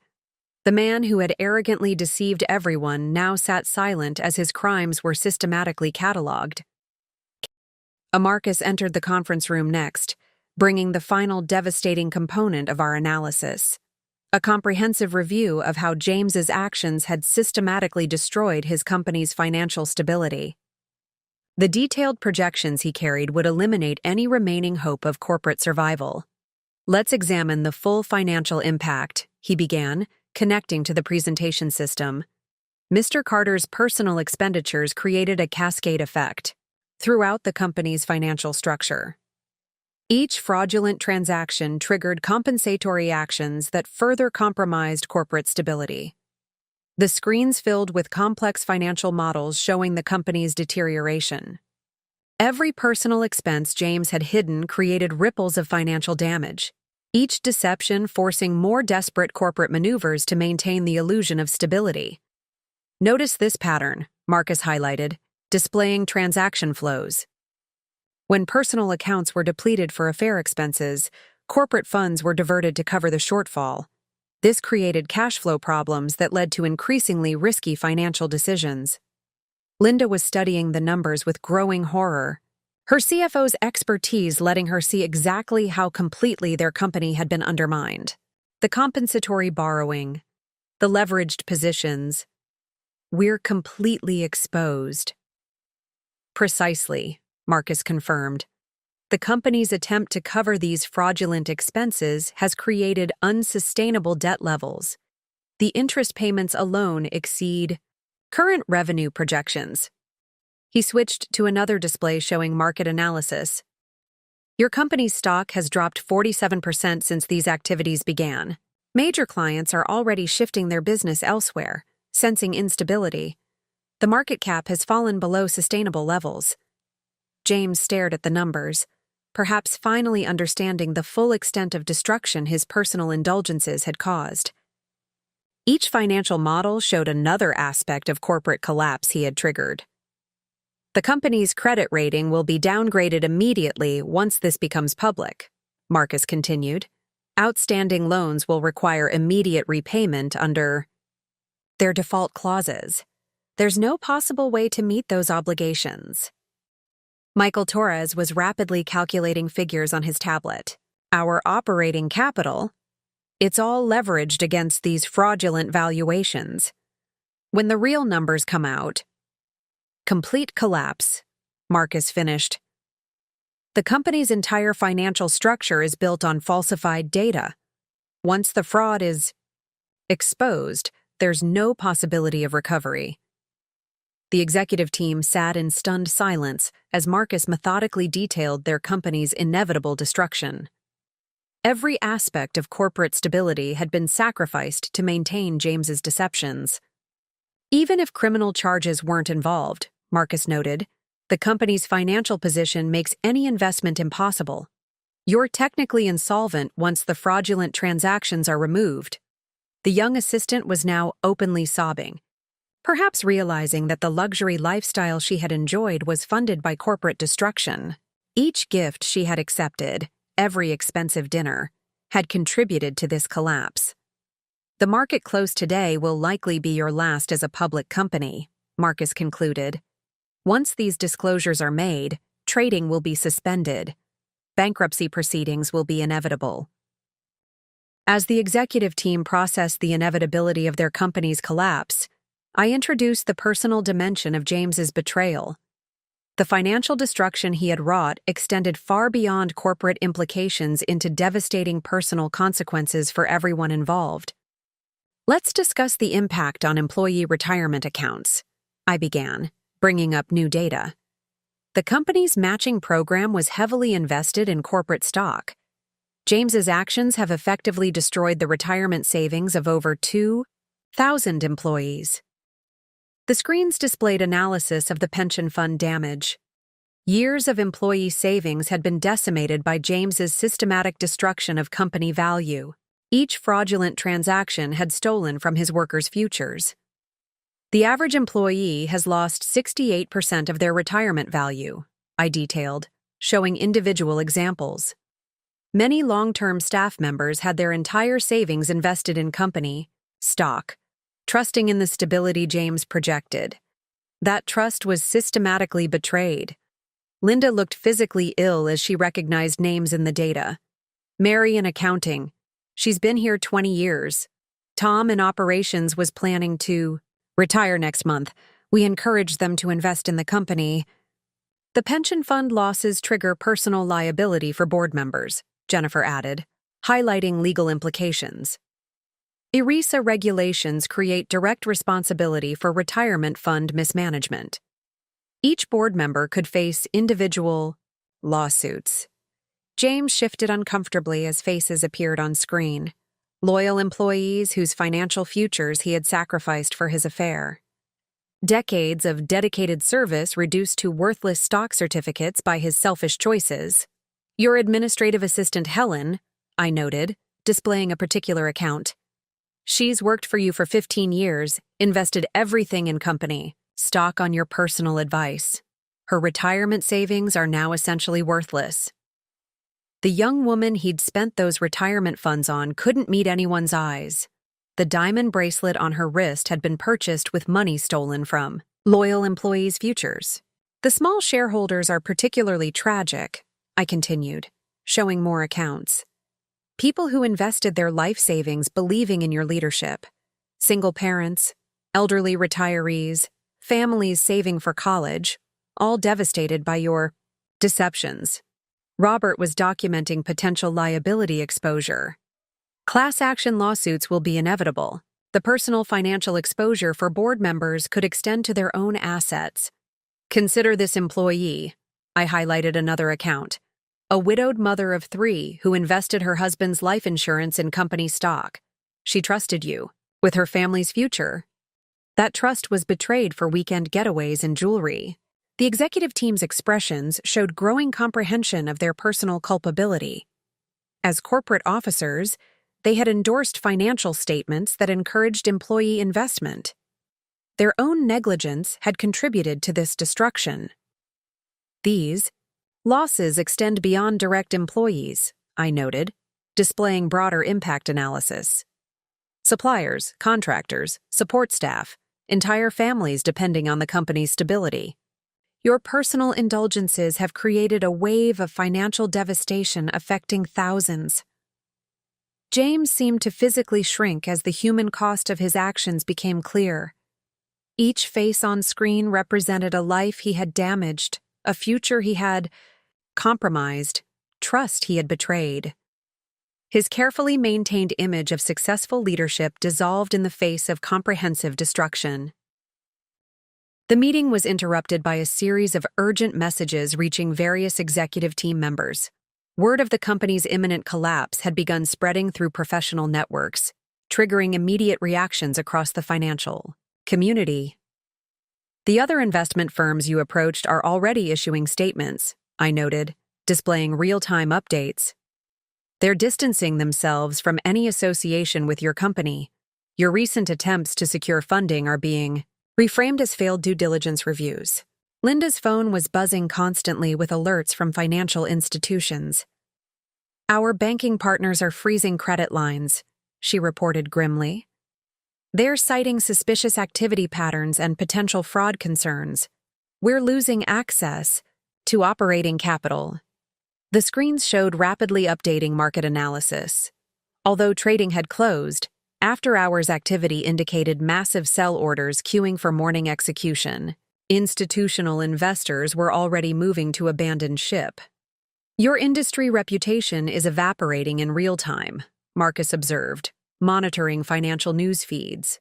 The man who had arrogantly deceived everyone now sat silent as his crimes were systematically catalogued. Marcus entered the conference room next, bringing the final devastating component of our analysis. A comprehensive review of how James's actions had systematically destroyed his company's financial stability. The detailed projections he carried would eliminate any remaining hope of corporate survival. Let's examine the full financial impact, he began, connecting to the presentation system. Mr. Carter's personal expenditures created a cascade effect throughout the company's financial structure. Each fraudulent transaction triggered compensatory actions that further compromised corporate stability. The screens filled with complex financial models showing the company's deterioration. Every personal expense James had hidden created ripples of financial damage, each deception forcing more desperate corporate maneuvers to maintain the illusion of stability. Notice this pattern, Marcus highlighted, displaying transaction flows. When personal accounts were depleted for affair expenses, corporate funds were diverted to cover the shortfall. This created cash flow problems that led to increasingly risky financial decisions. Linda was studying the numbers with growing horror, her CFO's expertise letting her see exactly how completely their company had been undermined. The compensatory borrowing, the leveraged positions. We're completely exposed. Precisely, Marcus confirmed. The company's attempt to cover these fraudulent expenses has created unsustainable debt levels. The interest payments alone exceed current revenue projections. He switched to another display showing market analysis. Your company's stock has dropped 47% since these activities began. Major clients are already shifting their business elsewhere, sensing instability. The market cap has fallen below sustainable levels. James stared at the numbers, perhaps finally understanding the full extent of destruction his personal indulgences had caused. Each financial model showed another aspect of corporate collapse he had triggered. The company's credit rating will be downgraded immediately once this becomes public, Marcus continued. Outstanding loans will require immediate repayment under their default clauses. There's no possible way to meet those obligations. Michael Torres was rapidly calculating figures on his tablet. Our operating capital, it's all leveraged against these fraudulent valuations. When the real numbers come out, complete collapse, Marcus finished. The company's entire financial structure is built on falsified data. Once the fraud is exposed, there's no possibility of recovery. The executive team sat in stunned silence as Marcus methodically detailed their company's inevitable destruction. Every aspect of corporate stability had been sacrificed to maintain James's deceptions. Even if criminal charges weren't involved, Marcus noted, the company's financial position makes any investment impossible. You're technically insolvent once the fraudulent transactions are removed. The young assistant was now openly sobbing, perhaps realizing that the luxury lifestyle she had enjoyed was funded by corporate destruction. Each gift she had accepted, every expensive dinner, had contributed to this collapse. The market close today will likely be your last as a public company, Marcus concluded. Once these disclosures are made, trading will be suspended. Bankruptcy proceedings will be inevitable. As the executive team processed the inevitability of their company's collapse, I introduced the personal dimension of James's betrayal. The financial destruction he had wrought extended far beyond corporate implications into devastating personal consequences for everyone involved. Let's discuss the impact on employee retirement accounts, I began, bringing up new data. The company's matching program was heavily invested in corporate stock. James's actions have effectively destroyed the retirement savings of over 2,000 employees. The screens displayed analysis of the pension fund damage. Years of employee savings had been decimated by James's systematic destruction of company value. Each fraudulent transaction had stolen from his workers' futures. The average employee has lost 68% of their retirement value, I detailed, showing individual examples. Many long-term staff members had their entire savings invested in company stock, trusting in the stability James projected. That trust was systematically betrayed. Linda looked physically ill as she recognized names in the data. Mary in accounting. She's been here 20 years. Tom in operations was planning to retire next month. We encouraged them to invest in the company. The pension fund losses trigger personal liability for board members, Jennifer added, highlighting legal implications. ERISA regulations create direct responsibility for retirement fund mismanagement. Each board member could face individual lawsuits. James shifted uncomfortably as faces appeared on screen. Loyal employees whose financial futures he had sacrificed for his affair. Decades of dedicated service reduced to worthless stock certificates by his selfish choices. Your administrative assistant Helen, I noted, displaying a particular account. She's worked for you for 15 years, invested everything in company, stock on your personal advice. Her retirement savings are now essentially worthless. The young woman he'd spent those retirement funds on couldn't meet anyone's eyes. The diamond bracelet on her wrist had been purchased with money stolen from loyal employees' futures. The small shareholders are particularly tragic, I continued, showing more accounts. People who invested their life savings believing in your leadership. Single parents, elderly retirees, families saving for college, all devastated by your deceptions. Robert was documenting potential liability exposure. Class action lawsuits will be inevitable. The personal financial exposure for board members could extend to their own assets. Consider this employee. I highlighted another account. A widowed mother of 3 who invested her husband's life insurance in company stock. She trusted you, with her family's future. That trust was betrayed for weekend getaways and jewelry. The executive team's expressions showed growing comprehension of their personal culpability. As corporate officers, they had endorsed financial statements that encouraged employee investment. Their own negligence had contributed to this destruction. These losses extend beyond direct employees, I noted, displaying broader impact analysis. Suppliers, contractors, support staff, entire families depending on the company's stability. Your personal indulgences have created a wave of financial devastation affecting thousands. James seemed to physically shrink as the human cost of his actions became clear. Each face on screen represented a life he had damaged, a future he had compromised, trust he had betrayed. His carefully maintained image of successful leadership dissolved in the face of comprehensive destruction. The meeting was interrupted by a series of urgent messages reaching various executive team members. Word of the company's imminent collapse had begun spreading through professional networks, triggering immediate reactions across the financial community. The other investment firms you approached are already issuing statements, I noted, displaying real-time updates. They're distancing themselves from any association with your company. Your recent attempts to secure funding are being reframed as failed due diligence reviews. Linda's phone was buzzing constantly with alerts from financial institutions. Our banking partners are freezing credit lines, she reported grimly. They're citing suspicious activity patterns and potential fraud concerns. We're losing access to operating capital. The screens showed rapidly updating market analysis. Although trading had closed, after-hours activity indicated massive sell orders queuing for morning execution. Institutional investors were already moving to abandon ship. Your industry reputation is evaporating in real time, Marcus observed, monitoring financial news feeds.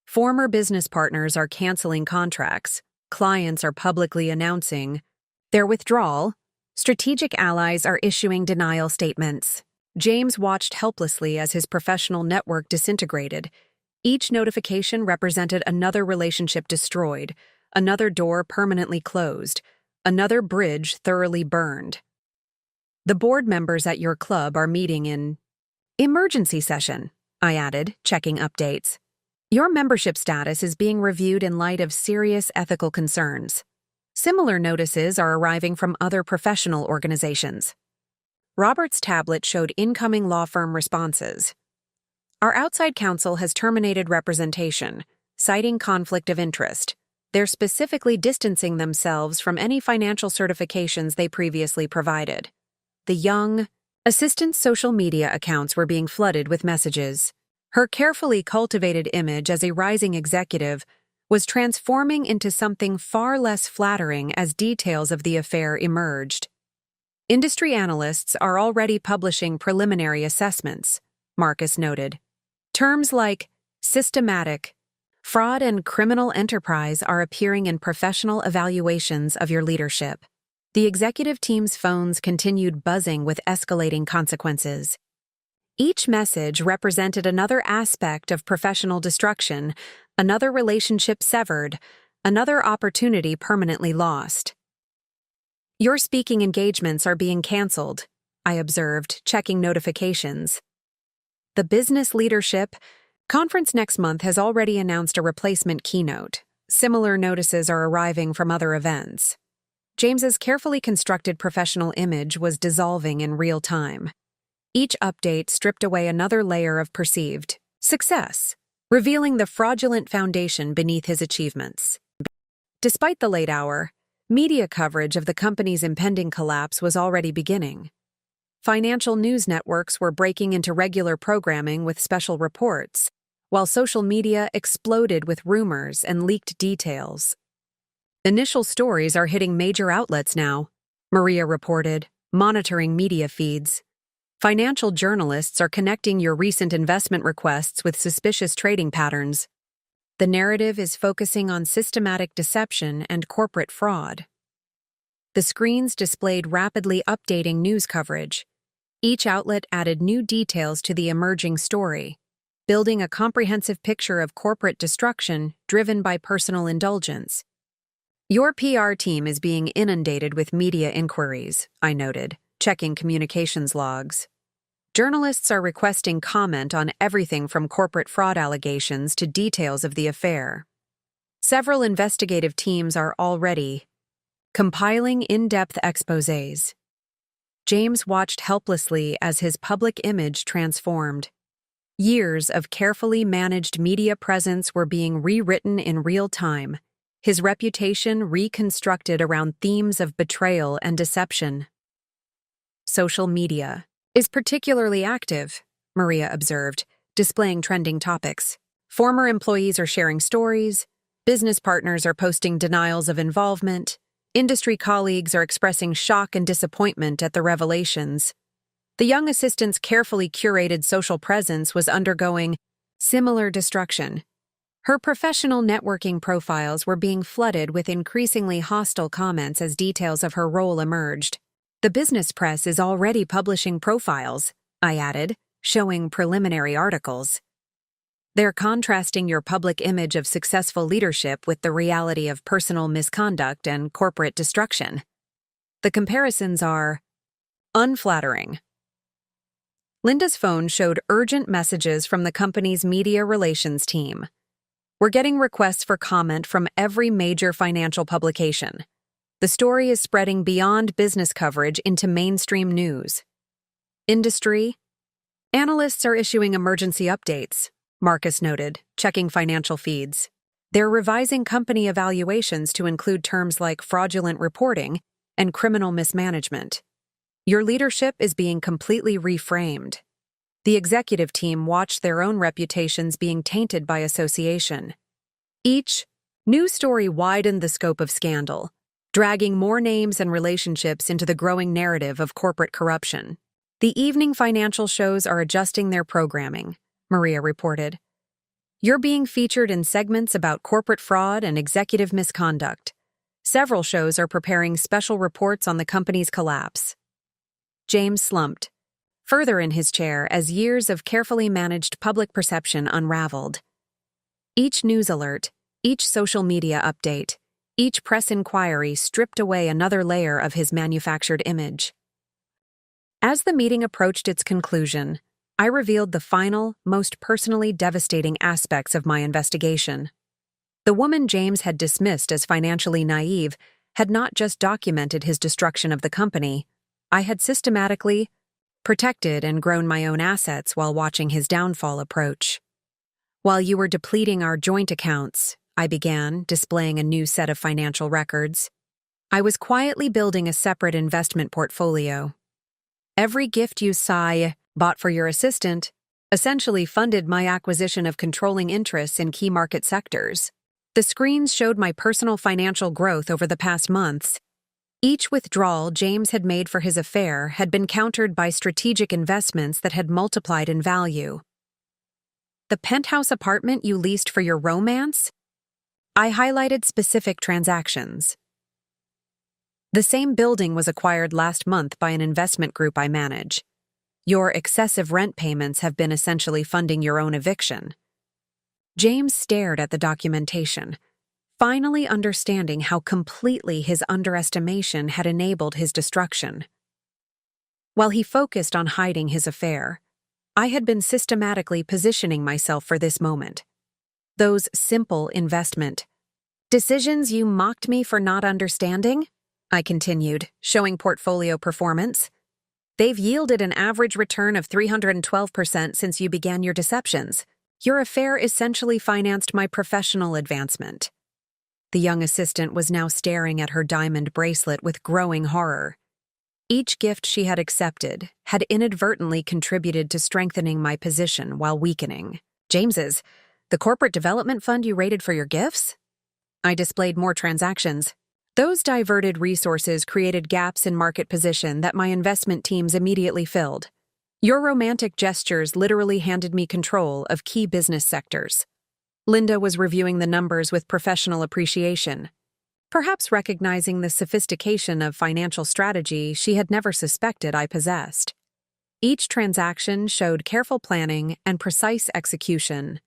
Former business partners are canceling contracts, clients are publicly announcing their withdrawal, strategic allies are issuing denial statements. James watched helplessly as his professional network disintegrated. Each notification represented another relationship destroyed, another door permanently closed, another bridge thoroughly burned. The board members at your club are meeting in emergency session, I added, checking updates. Your membership status is being reviewed in light of serious ethical concerns. Similar notices are arriving from other professional organizations. Robert's tablet showed incoming law firm responses. Our outside counsel has terminated representation, citing conflict of interest. They're specifically distancing themselves from any financial certifications they previously provided. The young assistant's social media accounts were being flooded with messages. Her carefully cultivated image as a rising executive was transforming into something far less flattering as details of the affair emerged. Industry analysts are already publishing preliminary assessments, Marcus noted. Terms like systematic, fraud, and criminal enterprise are appearing in professional evaluations of your leadership. The executive team's phones continued buzzing with escalating consequences. Each message represented another aspect of professional destruction, another relationship severed, another opportunity permanently lost. Your speaking engagements are being canceled, I observed, checking notifications. The business leadership conference next month has already announced a replacement keynote. Similar notices are arriving from other events. James's carefully constructed professional image was dissolving in real time. Each update stripped away another layer of perceived success, revealing the fraudulent foundation beneath his achievements. Despite the late hour, media coverage of the company's impending collapse was already beginning. Financial news networks were breaking into regular programming with special reports, while social media exploded with rumors and leaked details. Initial stories are hitting major outlets now, Maria reported, monitoring media feeds. Financial journalists are connecting your recent investment requests with suspicious trading patterns. The narrative is focusing on systematic deception and corporate fraud. The screens displayed rapidly updating news coverage. Each outlet added new details to the emerging story, building a comprehensive picture of corporate destruction driven by personal indulgence. Your PR team is being inundated with media inquiries, I noted, checking communications logs. Journalists are requesting comment on everything from corporate fraud allegations to details of the affair. Several investigative teams are already compiling in-depth exposés. James watched helplessly as his public image transformed. Years of carefully managed media presence were being rewritten in real time, his reputation reconstructed around themes of betrayal and deception. Social media is particularly active, Maria observed, displaying trending topics. Former employees are sharing stories, business partners are posting denials of involvement, industry colleagues are expressing shock and disappointment at the revelations. The young assistant's carefully curated social presence was undergoing similar destruction. Her professional networking profiles were being flooded with increasingly hostile comments as details of her role emerged. The business press is already publishing profiles, I added, showing preliminary articles. They're contrasting your public image of successful leadership with the reality of personal misconduct and corporate destruction. The comparisons are unflattering. Linda's phone showed urgent messages from the company's media relations team. We're getting requests for comment from every major financial publication. The story is spreading beyond business coverage into mainstream news. Industry analysts are issuing emergency updates, Marcus noted, checking financial feeds. They're revising company evaluations to include terms like fraudulent reporting and criminal mismanagement. Your leadership is being completely reframed. The executive team watched their own reputations being tainted by association. Each News story widened the scope of scandal, dragging more names and relationships into the growing narrative of corporate corruption. The evening financial shows are adjusting their programming, Maria reported. You're being featured in segments about corporate fraud and executive misconduct. Several shows are preparing special reports on the company's collapse. James slumped, further in his chair as years of carefully managed public perception unraveled. Each news alert, each social media update, each press inquiry stripped away another layer of his manufactured image. As the meeting approached its conclusion, I revealed the final, most personally devastating aspects of my investigation. The woman James had dismissed as financially naive had not just documented his destruction of the company, I had systematically protected and grown my own assets while watching his downfall approach. While you were depleting our joint accounts, I began, displaying a new set of financial records, I was quietly building a separate investment portfolio. Every gift you saw bought for your assistant essentially funded my acquisition of controlling interests in key market sectors. The screens showed my personal financial growth over the past months. Each withdrawal James had made for his affair had been countered by strategic investments that had multiplied in value. The penthouse apartment you leased for your romance? I highlighted specific transactions. The same building was acquired last month by an investment group I manage. Your excessive rent payments have been essentially funding your own eviction. James stared at the documentation, finally understanding how completely his underestimation had enabled his destruction. While he focused on hiding his affair, I had been systematically positioning myself for this moment. Those simple investment decisions you mocked me for not understanding? I continued, showing portfolio performance. They've yielded an average return of 312% since you began your deceptions. Your affair essentially financed my professional advancement. The young assistant was now staring at her diamond bracelet with growing horror. Each gift she had accepted had inadvertently contributed to strengthening my position while weakening. James's, the corporate development fund you raided for your gifts? I displayed more transactions. Those diverted resources created gaps in market position that my investment teams immediately filled. Your romantic gestures literally handed me control of key business sectors. Linda was reviewing the numbers with professional appreciation. Perhaps recognizing the sophistication of financial strategy she had never suspected I possessed. Each transaction showed careful planning and precise execution.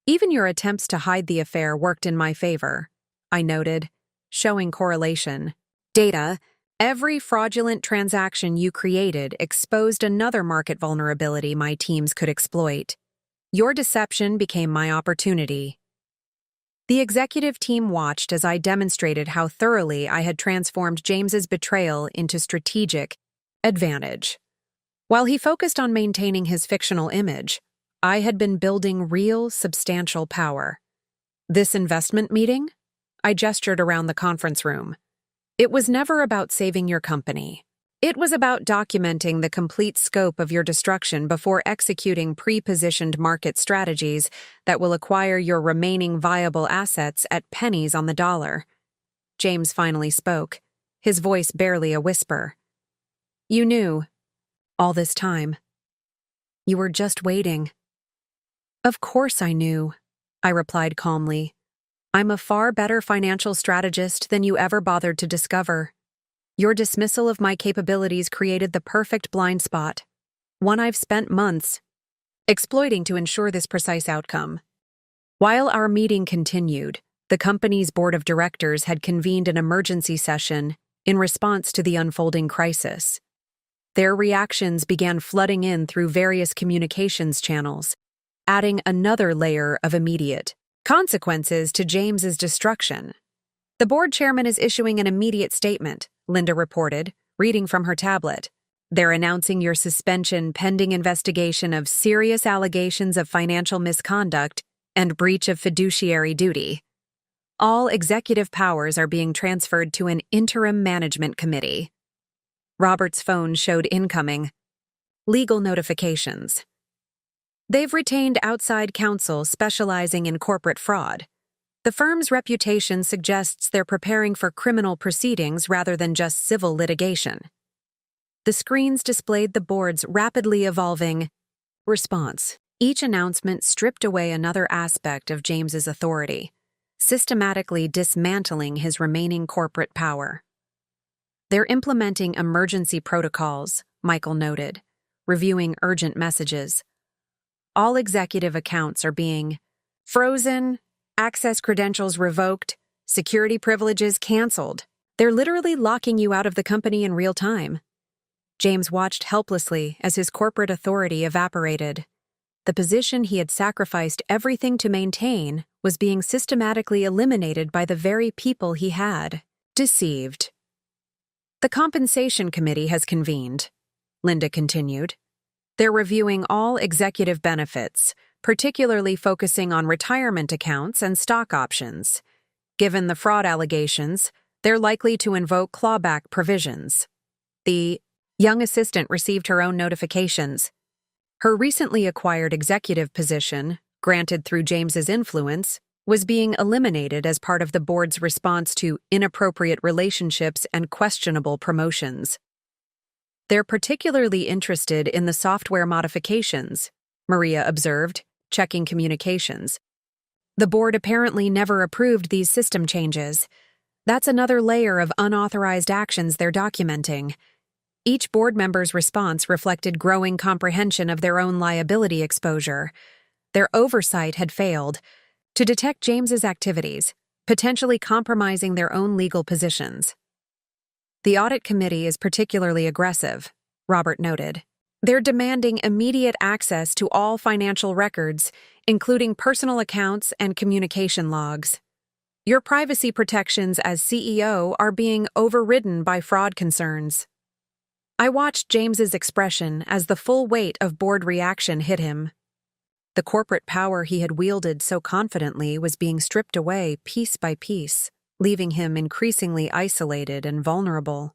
Even your attempts to hide the affair worked in my favor, I noted, showing correlation. Data, every fraudulent transaction you created exposed another market vulnerability my teams could exploit. Your deception became my opportunity. The executive team watched as I demonstrated how thoroughly I had transformed James's betrayal into strategic advantage. While he focused on maintaining his fictional image, I had been building real, substantial power. This investment meeting? I gestured around the conference room. It was never about saving your company. It was about documenting the complete scope of your destruction before executing pre-positioned market strategies that will acquire your remaining viable assets at pennies on the dollar. James finally spoke, his voice barely a whisper. You knew, all this time. You were just waiting. Of course I knew, I replied calmly. I'm a far better financial strategist than you ever bothered to discover. Your dismissal of my capabilities created the perfect blind spot, one I've spent months exploiting to ensure this precise outcome. While our meeting continued, the company's board of directors had convened an emergency session in response to the unfolding crisis. Their reactions began flooding in through various communications channels, adding another layer of immediate consequences to James's destruction. The board chairman is issuing an immediate statement, Linda reported, reading from her tablet. They're announcing your suspension pending investigation of serious allegations of financial misconduct and breach of fiduciary duty. All executive powers are being transferred to an interim management committee. Robert's phone showed incoming legal notifications. They've retained outside counsel specializing in corporate fraud. The firm's reputation suggests they're preparing for criminal proceedings rather than just civil litigation. The screens displayed the board's rapidly evolving response. Each announcement stripped away another aspect of James's authority, systematically dismantling his remaining corporate power. They're implementing emergency protocols, Michael noted, reviewing urgent messages. All executive accounts are being frozen, access credentials revoked, security privileges canceled. They're literally locking you out of the company in real time. James watched helplessly as his corporate authority evaporated. The position he had sacrificed everything to maintain was being systematically eliminated by the very people he had deceived. The Compensation Committee has convened, Linda continued. They're reviewing all executive benefits, particularly focusing on retirement accounts and stock options. Given the fraud allegations, they're likely to invoke clawback provisions. The young assistant received her own notifications. Her recently acquired executive position, granted through James's influence, was being eliminated as part of the board's response to inappropriate relationships and questionable promotions. They're particularly interested in the software modifications, Maria observed, checking communications. The board apparently never approved these system changes. That's another layer of unauthorized actions they're documenting. Each board member's response reflected growing comprehension of their own liability exposure. Their oversight had failed to detect James's activities, potentially compromising their own legal positions. The audit committee is particularly aggressive, Robert noted. They're demanding immediate access to all financial records, including personal accounts and communication logs. Your privacy protections as CEO are being overridden by fraud concerns. I watched James's expression as the full weight of board reaction hit him. The corporate power he had wielded so confidently was being stripped away piece by piece, leaving him increasingly isolated and vulnerable.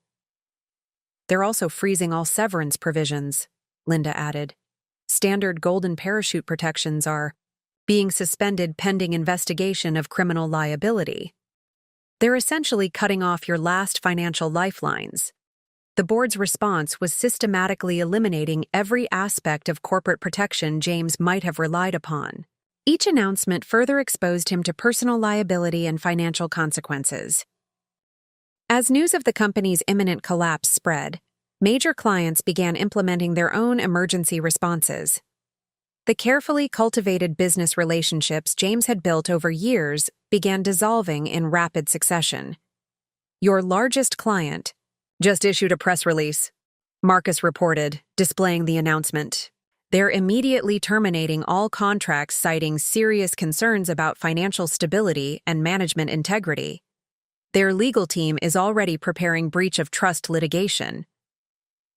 They're also freezing all severance provisions, Linda added. Standard golden parachute protections are being suspended pending investigation of criminal liability. They're essentially cutting off your last financial lifelines. The board's response was systematically eliminating every aspect of corporate protection James might have relied upon. Each announcement further exposed him to personal liability and financial consequences. As news of the company's imminent collapse spread, major clients began implementing their own emergency responses. The carefully cultivated business relationships James had built over years began dissolving in rapid succession. Your largest client just issued a press release, Marcus reported, displaying the announcement. They're immediately terminating all contracts citing serious concerns about financial stability and management integrity. Their legal team is already preparing breach of trust litigation.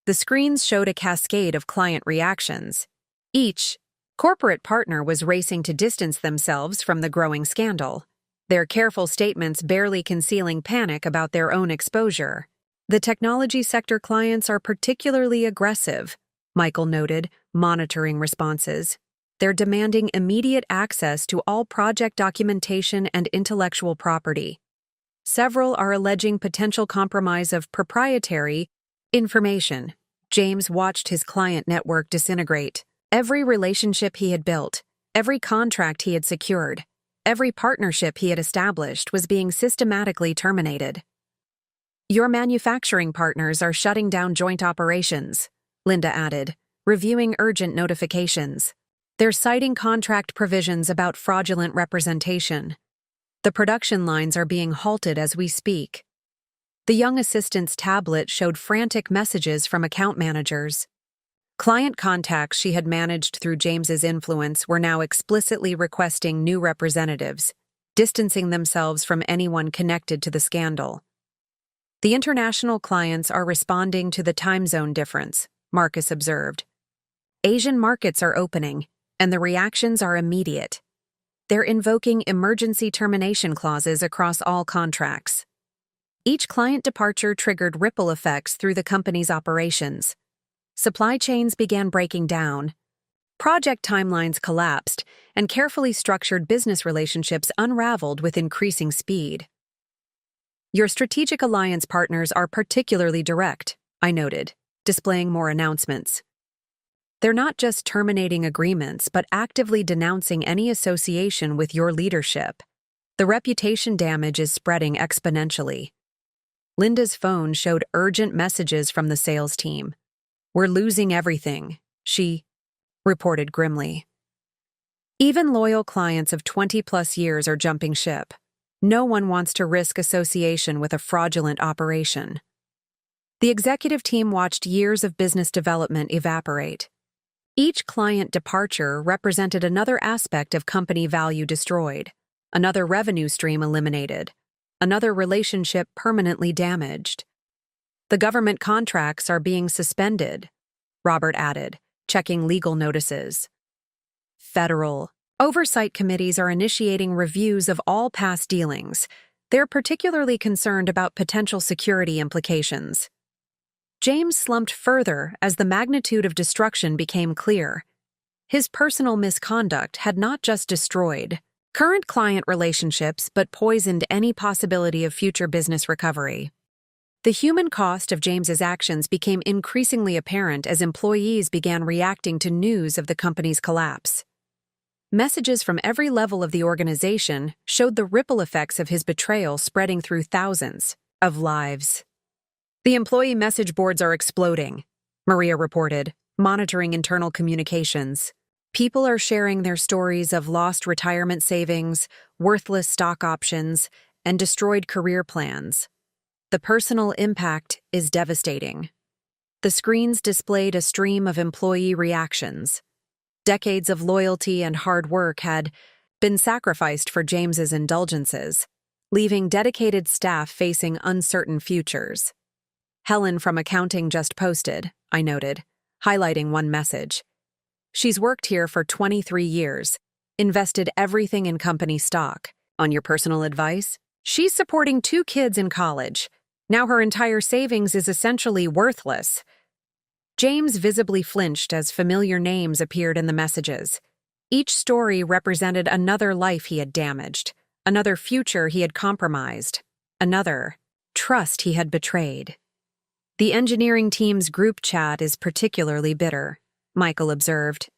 The screens showed a cascade of client reactions. Each corporate partner was racing to distance themselves from the growing scandal, their careful statements barely concealing panic about their own exposure. The technology sector clients are particularly aggressive, Michael noted, monitoring responses. They're demanding immediate access to all project documentation and intellectual property. Several are alleging potential compromise of proprietary information. James watched his client network disintegrate. Every relationship he had built, every contract he had secured, every partnership he had established was being systematically terminated. Your manufacturing partners are shutting down joint operations, Linda added, reviewing urgent notifications. They're citing contract provisions about fraudulent representation. The production lines are being halted as we speak. The young assistant's tablet showed frantic messages from account managers. Client contacts she had managed through James's influence were now explicitly requesting new representatives, distancing themselves from anyone connected to the scandal. The international clients are responding to the time zone difference, Marcus observed. Asian markets are opening, and the reactions are immediate. They're invoking emergency termination clauses across all contracts. Each client departure triggered ripple effects through the company's operations. Supply chains began breaking down. Project timelines collapsed, and carefully structured business relationships unraveled with increasing speed. Your strategic alliance partners are particularly direct, I noted, displaying more announcements. They're not just terminating agreements, but actively denouncing any association with your leadership. The reputation damage is spreading exponentially. Linda's phone showed urgent messages from the sales team. "We're losing everything," she reported grimly. Even loyal clients of 20-plus years are jumping ship. No one wants to risk association with a fraudulent operation. The executive team watched years of business development evaporate. Each client departure represented another aspect of company value destroyed, another revenue stream eliminated, another relationship permanently damaged. "The government contracts are being suspended," Robert added, checking legal notices. "Federal oversight committees are initiating reviews of all past dealings. They're particularly concerned about potential security implications." James slumped further as the magnitude of destruction became clear. His personal misconduct had not just destroyed current client relationships but poisoned any possibility of future business recovery. The human cost of James's actions became increasingly apparent as employees began reacting to news of the company's collapse. Messages from every level of the organization showed the ripple effects of his betrayal spreading through thousands of lives. "The employee message boards are exploding," Maria reported, monitoring internal communications. "People are sharing their stories of lost retirement savings, worthless stock options, and destroyed career plans. The personal impact is devastating." The screens displayed a stream of employee reactions. Decades of loyalty and hard work had been sacrificed for James's indulgences, leaving dedicated staff facing uncertain futures. "Helen from accounting just posted," I noted, highlighting one message. "She's worked here for 23 years, invested everything in company stock. On your personal advice, she's supporting 2 kids in college. Now her entire savings is essentially worthless." James visibly flinched as familiar names appeared in the messages. Each story represented another life he had damaged, another future he had compromised, another trust he had betrayed. "The engineering team's group chat is particularly bitter," Michael observed.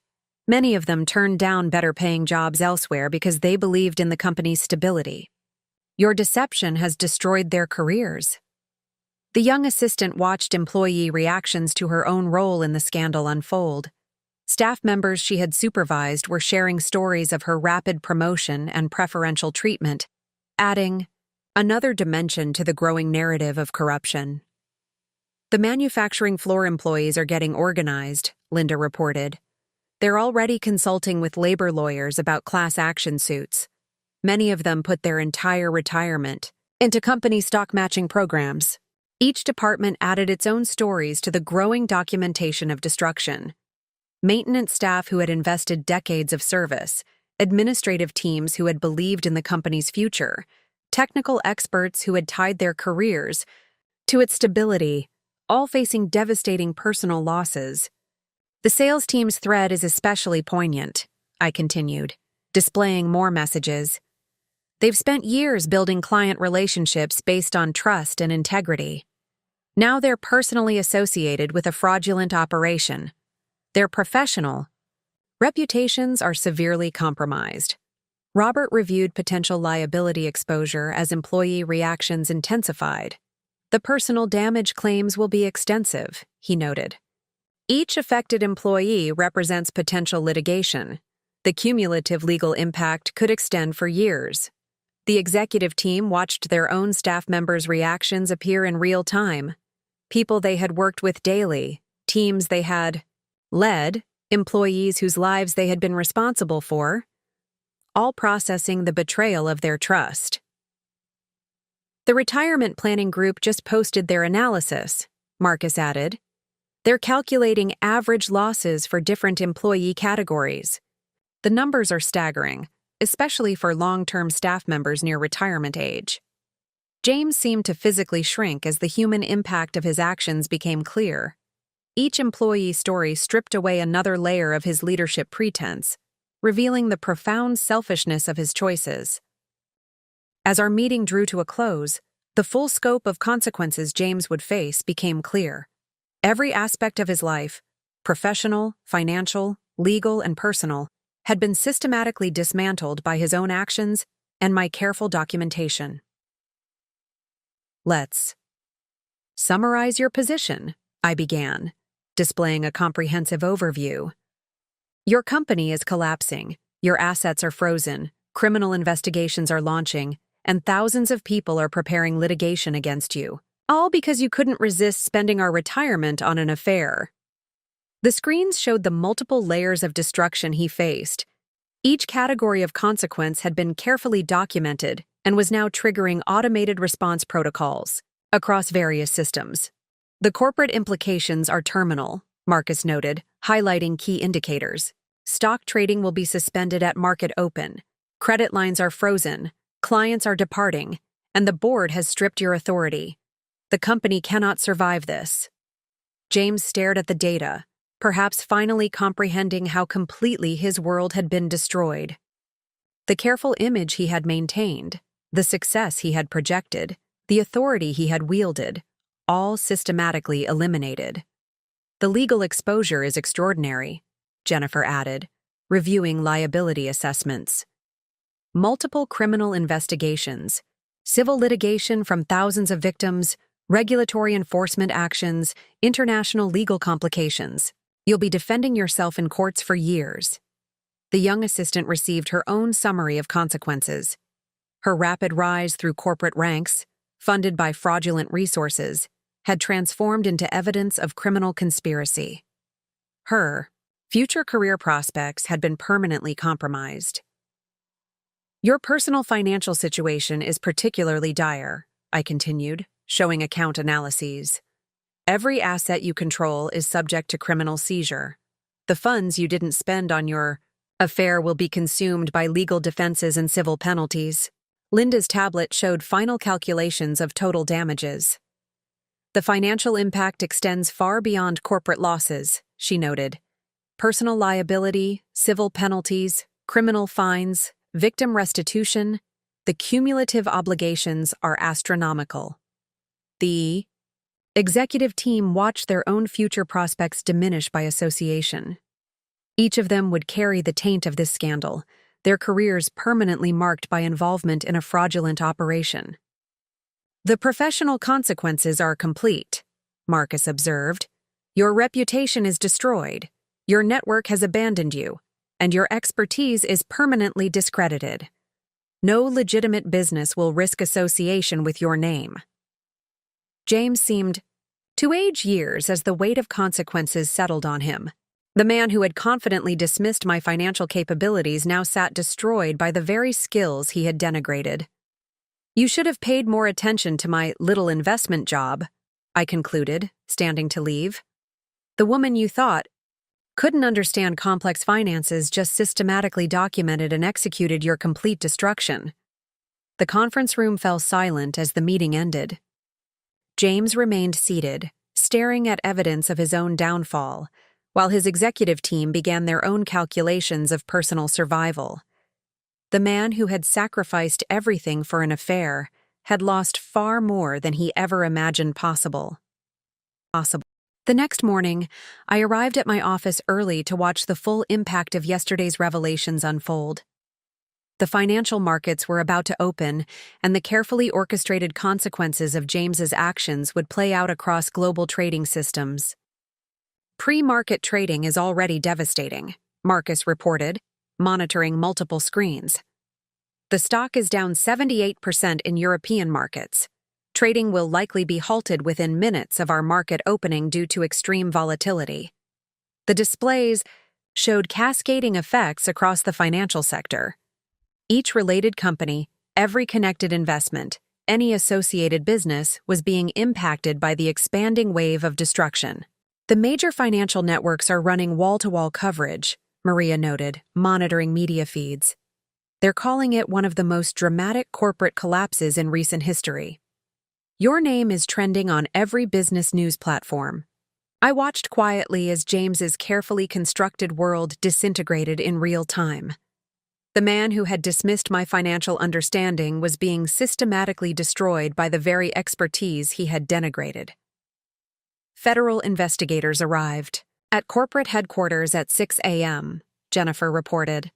"Many of them turned down better-paying jobs elsewhere because they believed in the company's stability. Your deception has destroyed their careers." The young assistant watched employee reactions to her own role in the scandal unfold. Staff members she had supervised were sharing stories of her rapid promotion and preferential treatment, adding another dimension to the growing narrative of corruption. "The manufacturing floor employees are getting organized," Linda reported. "They're already consulting with labor lawyers about class action suits. Many of them put their entire retirement into company stock matching programs." Each department added its own stories to the growing documentation of destruction. Maintenance staff who had invested decades of service, administrative teams who had believed in the company's future, technical experts who had tied their careers to its stability, all facing devastating personal losses. "The sales team's thread is especially poignant," I continued, displaying more messages. "They've spent years building client relationships based on trust and integrity. Now they're personally associated with a fraudulent operation. Their professional reputations are severely compromised." Robert reviewed potential liability exposure as employee reactions intensified. "The personal damage claims will be extensive," he noted. "Each affected employee represents potential litigation. The cumulative legal impact could extend for years." The executive team watched their own staff members' reactions appear in real time. People they had worked with daily, teams they had led, employees whose lives they had been responsible for, all processing the betrayal of their trust. "The retirement planning group just posted their analysis," Marcus added. "They're calculating average losses for different employee categories. The numbers are staggering, especially for long-term staff members near retirement age." James seemed to physically shrink as the human impact of his actions became clear. Each employee's story stripped away another layer of his leadership pretense, revealing the profound selfishness of his choices. As our meeting drew to a close, the full scope of consequences James would face became clear. Every aspect of his life, professional, financial, legal, and personal, had been systematically dismantled by his own actions and my careful documentation. "Let's summarize your position," I began, displaying a comprehensive overview. "Your company is collapsing, your assets are frozen, criminal investigations are launching, and thousands of people are preparing litigation against you, all because you couldn't resist spending our retirement on an affair." The screens showed the multiple layers of destruction he faced. Each category of consequence had been carefully documented and was now triggering automated response protocols across various systems. "The corporate implications are terminal," Marcus noted, highlighting key indicators. "Stock trading will be suspended at market open. Credit lines are frozen. Clients are departing. And the board has stripped your authority. The company cannot survive this." James stared at the data, perhaps finally comprehending how completely his world had been destroyed. The careful image he had maintained, the success he had projected, the authority he had wielded, all systematically eliminated. "The legal exposure is extraordinary," Jennifer added, reviewing liability assessments. "Multiple criminal investigations, civil litigation from thousands of victims, regulatory enforcement actions, international legal complications. You'll be defending yourself in courts for years." The young assistant received her own summary of consequences. Her rapid rise through corporate ranks, funded by fraudulent resources, had transformed into evidence of criminal conspiracy. Her future career prospects had been permanently compromised. "Your personal financial situation is particularly dire," I continued, showing account analyses. "Every asset you control is subject to criminal seizure. The funds you didn't spend on your affair will be consumed by legal defenses and civil penalties." Linda's tablet showed final calculations of total damages. "The financial impact extends far beyond corporate losses," she noted. "Personal liability, civil penalties, criminal fines, victim restitution, the cumulative obligations are astronomical." The executive team watched their own future prospects diminish by association. Each of them would carry the taint of this scandal, their careers permanently marked by involvement in a fraudulent operation. "The professional consequences are complete," Marcus observed. "Your reputation is destroyed, your network has abandoned you, and your expertise is permanently discredited. No legitimate business will risk association with your name." James seemed to age years as the weight of consequences settled on him. The man who had confidently dismissed my financial capabilities now sat destroyed by the very skills he had denigrated. "You should have paid more attention to my little investment job," I concluded, standing to leave. "The woman you thought couldn't understand complex finances just systematically documented and executed your complete destruction." The conference room fell silent as the meeting ended. James remained seated, staring at evidence of his own downfall, while his executive team began their own calculations of personal survival. The man who had sacrificed everything for an affair had lost far more than he ever imagined possible. The next morning, I arrived at my office early to watch the full impact of yesterday's revelations unfold. The financial markets were about to open, and the carefully orchestrated consequences of James's actions would play out across global trading systems. "Pre-market trading is already devastating," Marcus reported, monitoring multiple screens. "The stock is down 78% in European markets. Trading will likely be halted within minutes of our market opening due to extreme volatility." The displays showed cascading effects across the financial sector. Each related company, every connected investment, any associated business was being impacted by the expanding wave of destruction. "The major financial networks are running wall-to-wall coverage," Maria noted, monitoring media feeds. "They're calling it one of the most dramatic corporate collapses in recent history. Your name is trending on every business news platform." I watched quietly as James's carefully constructed world disintegrated in real time. The man who had dismissed my financial understanding was being systematically destroyed by the very expertise he had denigrated. Federal investigators arrived at corporate headquarters at 6 a.m., Jennifer reported.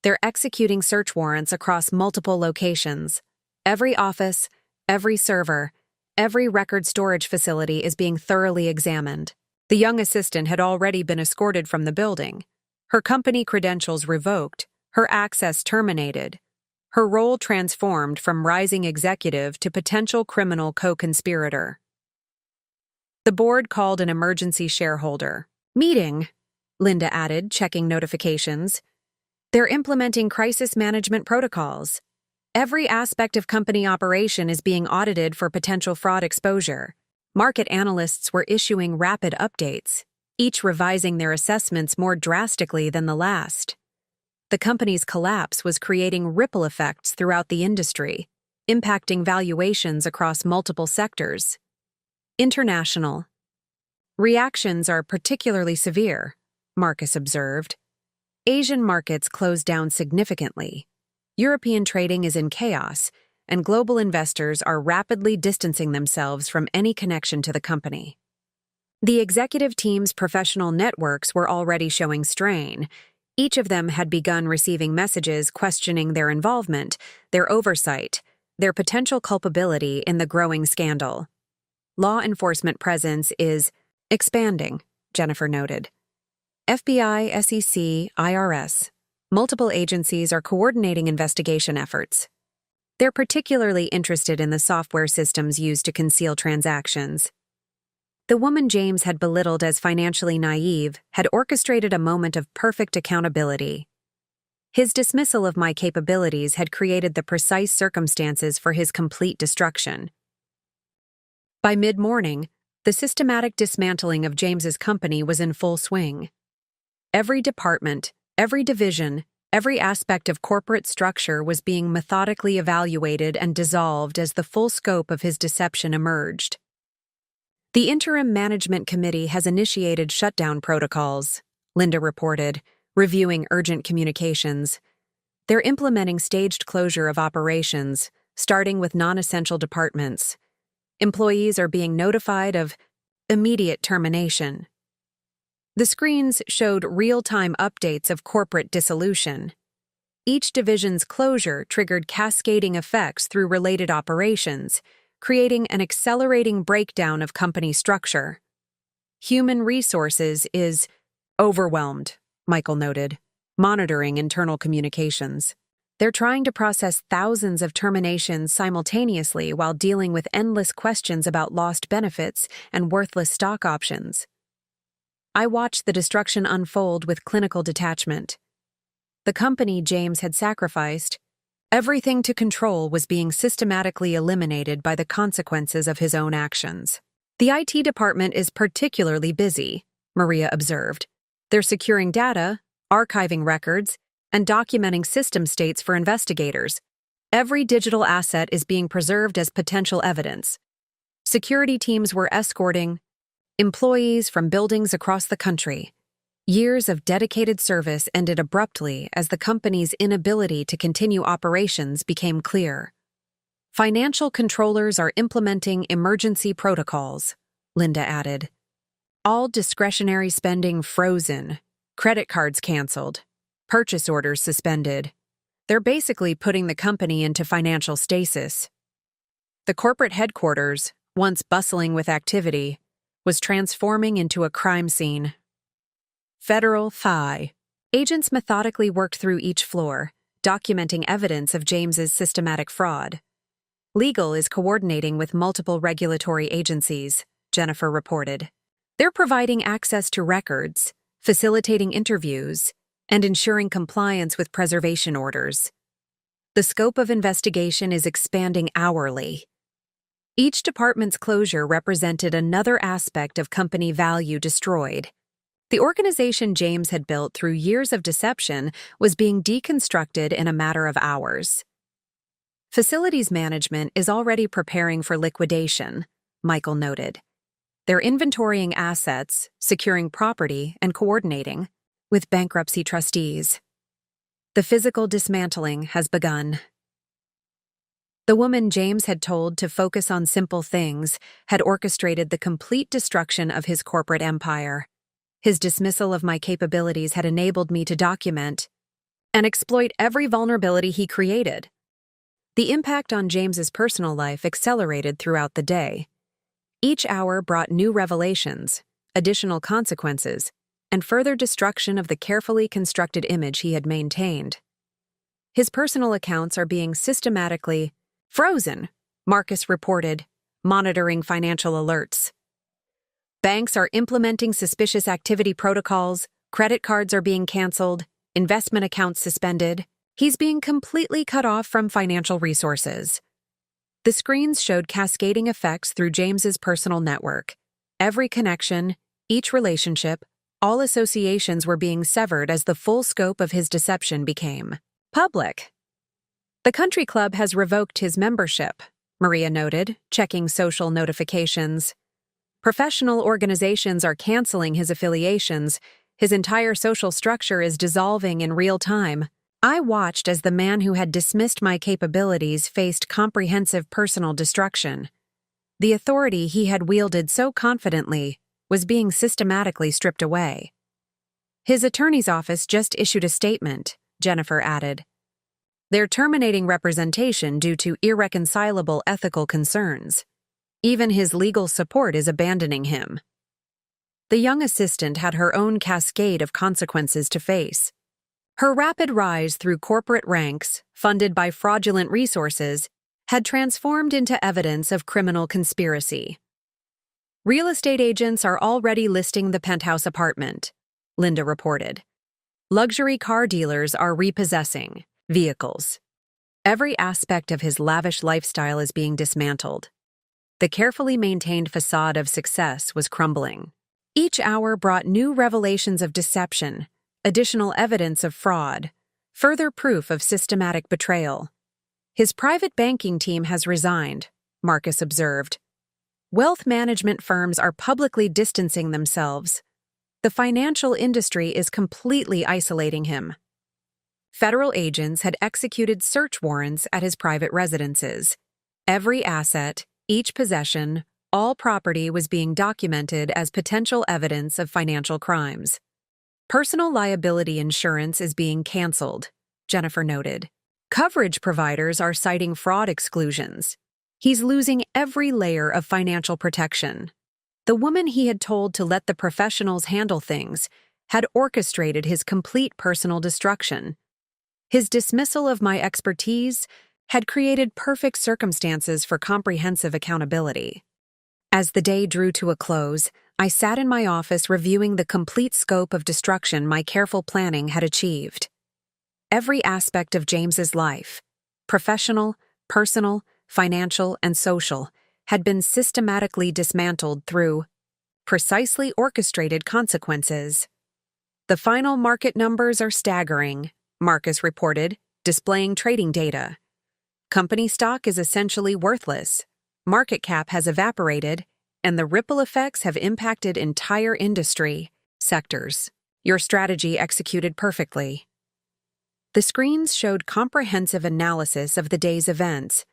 They're executing search warrants across multiple locations. Every office, every server, every record storage facility is being thoroughly examined. The young assistant had already been escorted from the building, her company credentials revoked, her access terminated, her role transformed from rising executive to potential criminal co-conspirator. The board called an emergency shareholder meeting, Linda added, checking notifications. They're implementing crisis management protocols. Every aspect of company operation is being audited for potential fraud exposure. Market analysts were issuing rapid updates, each revising their assessments more drastically than the last. The company's collapse was creating ripple effects throughout the industry, impacting valuations across multiple sectors. International reactions are particularly severe, Marcus observed. Asian markets closed down significantly. European trading is in chaos, and global investors are rapidly distancing themselves from any connection to the company. The executive team's professional networks were already showing strain. Each of them had begun receiving messages questioning their involvement, their oversight, their potential culpability in the growing scandal. Law enforcement presence is expanding, Jennifer noted. FBI, SEC, IRS. Multiple agencies are coordinating investigation efforts. They're particularly interested in the software systems used to conceal transactions. The woman James had belittled as financially naive had orchestrated a moment of perfect accountability. His dismissal of my capabilities had created the precise circumstances for his complete destruction. By mid-morning, the systematic dismantling of James's company was in full swing. Every department, every division, every aspect of corporate structure was being methodically evaluated and dissolved as the full scope of his deception emerged. The Interim Management Committee has initiated shutdown protocols, Linda reported, reviewing urgent communications. They're implementing staged closure of operations, starting with non-essential departments. Employees are being notified of immediate termination. The screens showed real-time updates of corporate dissolution. Each division's closure triggered cascading effects through related operations, creating an accelerating breakdown of company structure. Human resources is overwhelmed, Michael noted, monitoring internal communications. They're trying to process thousands of terminations simultaneously while dealing with endless questions about lost benefits and worthless stock options. I watched the destruction unfold with clinical detachment. The company James had sacrificed, everything to control, was being systematically eliminated by the consequences of his own actions. The IT department is particularly busy, Maria observed. They're securing data, archiving records, and documenting system states for investigators. Every digital asset is being preserved as potential evidence. Security teams were escorting employees from buildings across the country. Years of dedicated service ended abruptly as the company's inability to continue operations became clear. Financial controllers are implementing emergency protocols, Linda added. All discretionary spending frozen, credit cards canceled, purchase orders suspended. They're basically putting the company into financial stasis. The corporate headquarters, once bustling with activity, was transforming into a crime scene. Federal FI. Agents methodically worked through each floor, documenting evidence of James's systematic fraud. Legal is coordinating with multiple regulatory agencies, Jennifer reported. They're providing access to records, facilitating interviews, and ensuring compliance with preservation orders. The scope of investigation is expanding hourly. Each department's closure represented another aspect of company value destroyed. The organization James had built through years of deception was being deconstructed in a matter of hours. Facilities management is already preparing for liquidation, Michael noted. They're inventorying assets, securing property, and coordinating with bankruptcy trustees. The physical dismantling has begun. The woman James had told to focus on simple things had orchestrated the complete destruction of his corporate empire. His dismissal of my capabilities had enabled me to document and exploit every vulnerability he created. The impact on James's personal life accelerated throughout the day. Each hour brought new revelations, additional consequences, and further destruction of the carefully constructed image he had maintained. His personal accounts are being systematically frozen, Marcus reported, monitoring financial alerts. Banks are implementing suspicious activity protocols, credit cards are being canceled, investment accounts suspended. He's being completely cut off from financial resources. The screens showed cascading effects through James's personal network. Every connection, each relationship, all associations were being severed as the full scope of his deception became public. The country club has revoked his membership, Maria noted, checking social notifications. Professional organizations are canceling his affiliations. His entire social structure is dissolving in real time. I watched as the man who had dismissed my capabilities faced comprehensive personal destruction. The authority he had wielded so confidently was being systematically stripped away. His attorney's office just issued a statement, Jennifer added. They're terminating representation due to irreconcilable ethical concerns. Even his legal support is abandoning him. The young assistant had her own cascade of consequences to face. Her rapid rise through corporate ranks, funded by fraudulent resources, had transformed into evidence of criminal conspiracy. Real estate agents are already listing the penthouse apartment, Linda reported. Luxury car dealers are repossessing vehicles. Every aspect of his lavish lifestyle is being dismantled. The carefully maintained facade of success was crumbling. Each hour brought new revelations of deception, additional evidence of fraud, further proof of systematic betrayal. His private banking team has resigned, Marcus observed. Wealth management firms are publicly distancing themselves. The financial industry is completely isolating him. Federal agents had executed search warrants at his private residences. Every asset, each possession, all property was being documented as potential evidence of financial crimes. Personal liability insurance is being canceled, Jennifer noted. Coverage providers are citing fraud exclusions. He's losing every layer of financial protection. The woman he had told to let the professionals handle things had orchestrated his complete personal destruction. His dismissal of my expertise had created perfect circumstances for comprehensive accountability. As the day drew to a close, I sat in my office reviewing the complete scope of destruction my careful planning had achieved. Every aspect of James's life, professional, personal, financial, and social, had been systematically dismantled through precisely orchestrated consequences. The final market numbers are staggering, Marcus reported, displaying trading data. Company stock is essentially worthless. Market cap has evaporated, and the ripple effects have impacted entire industry sectors. Your strategy executed perfectly. The screens showed comprehensive analysis of the day's events.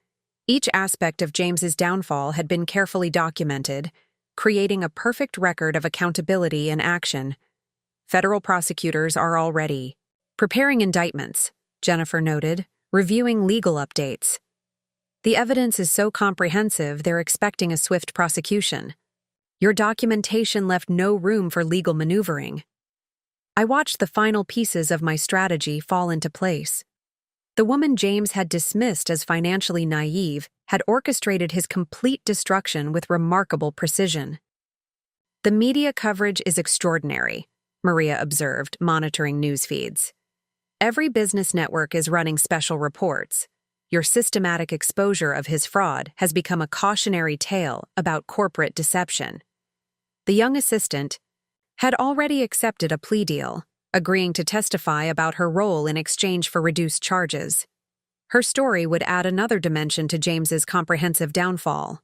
Each aspect of James's downfall had been carefully documented, creating a perfect record of accountability and action. Federal prosecutors are already preparing indictments, Jennifer noted, reviewing legal updates. The evidence is so comprehensive they're expecting a swift prosecution. Your documentation left no room for legal maneuvering. I watched the final pieces of my strategy fall into place. The woman James had dismissed as financially naive had orchestrated his complete destruction with remarkable precision. The media coverage is extraordinary, Maria observed, monitoring news feeds. Every business network is running special reports. Your systematic exposure of his fraud has become a cautionary tale about corporate deception. The young assistant had already accepted a plea deal, agreeing to testify about her role in exchange for reduced charges. Her story would add another dimension to James's comprehensive downfall.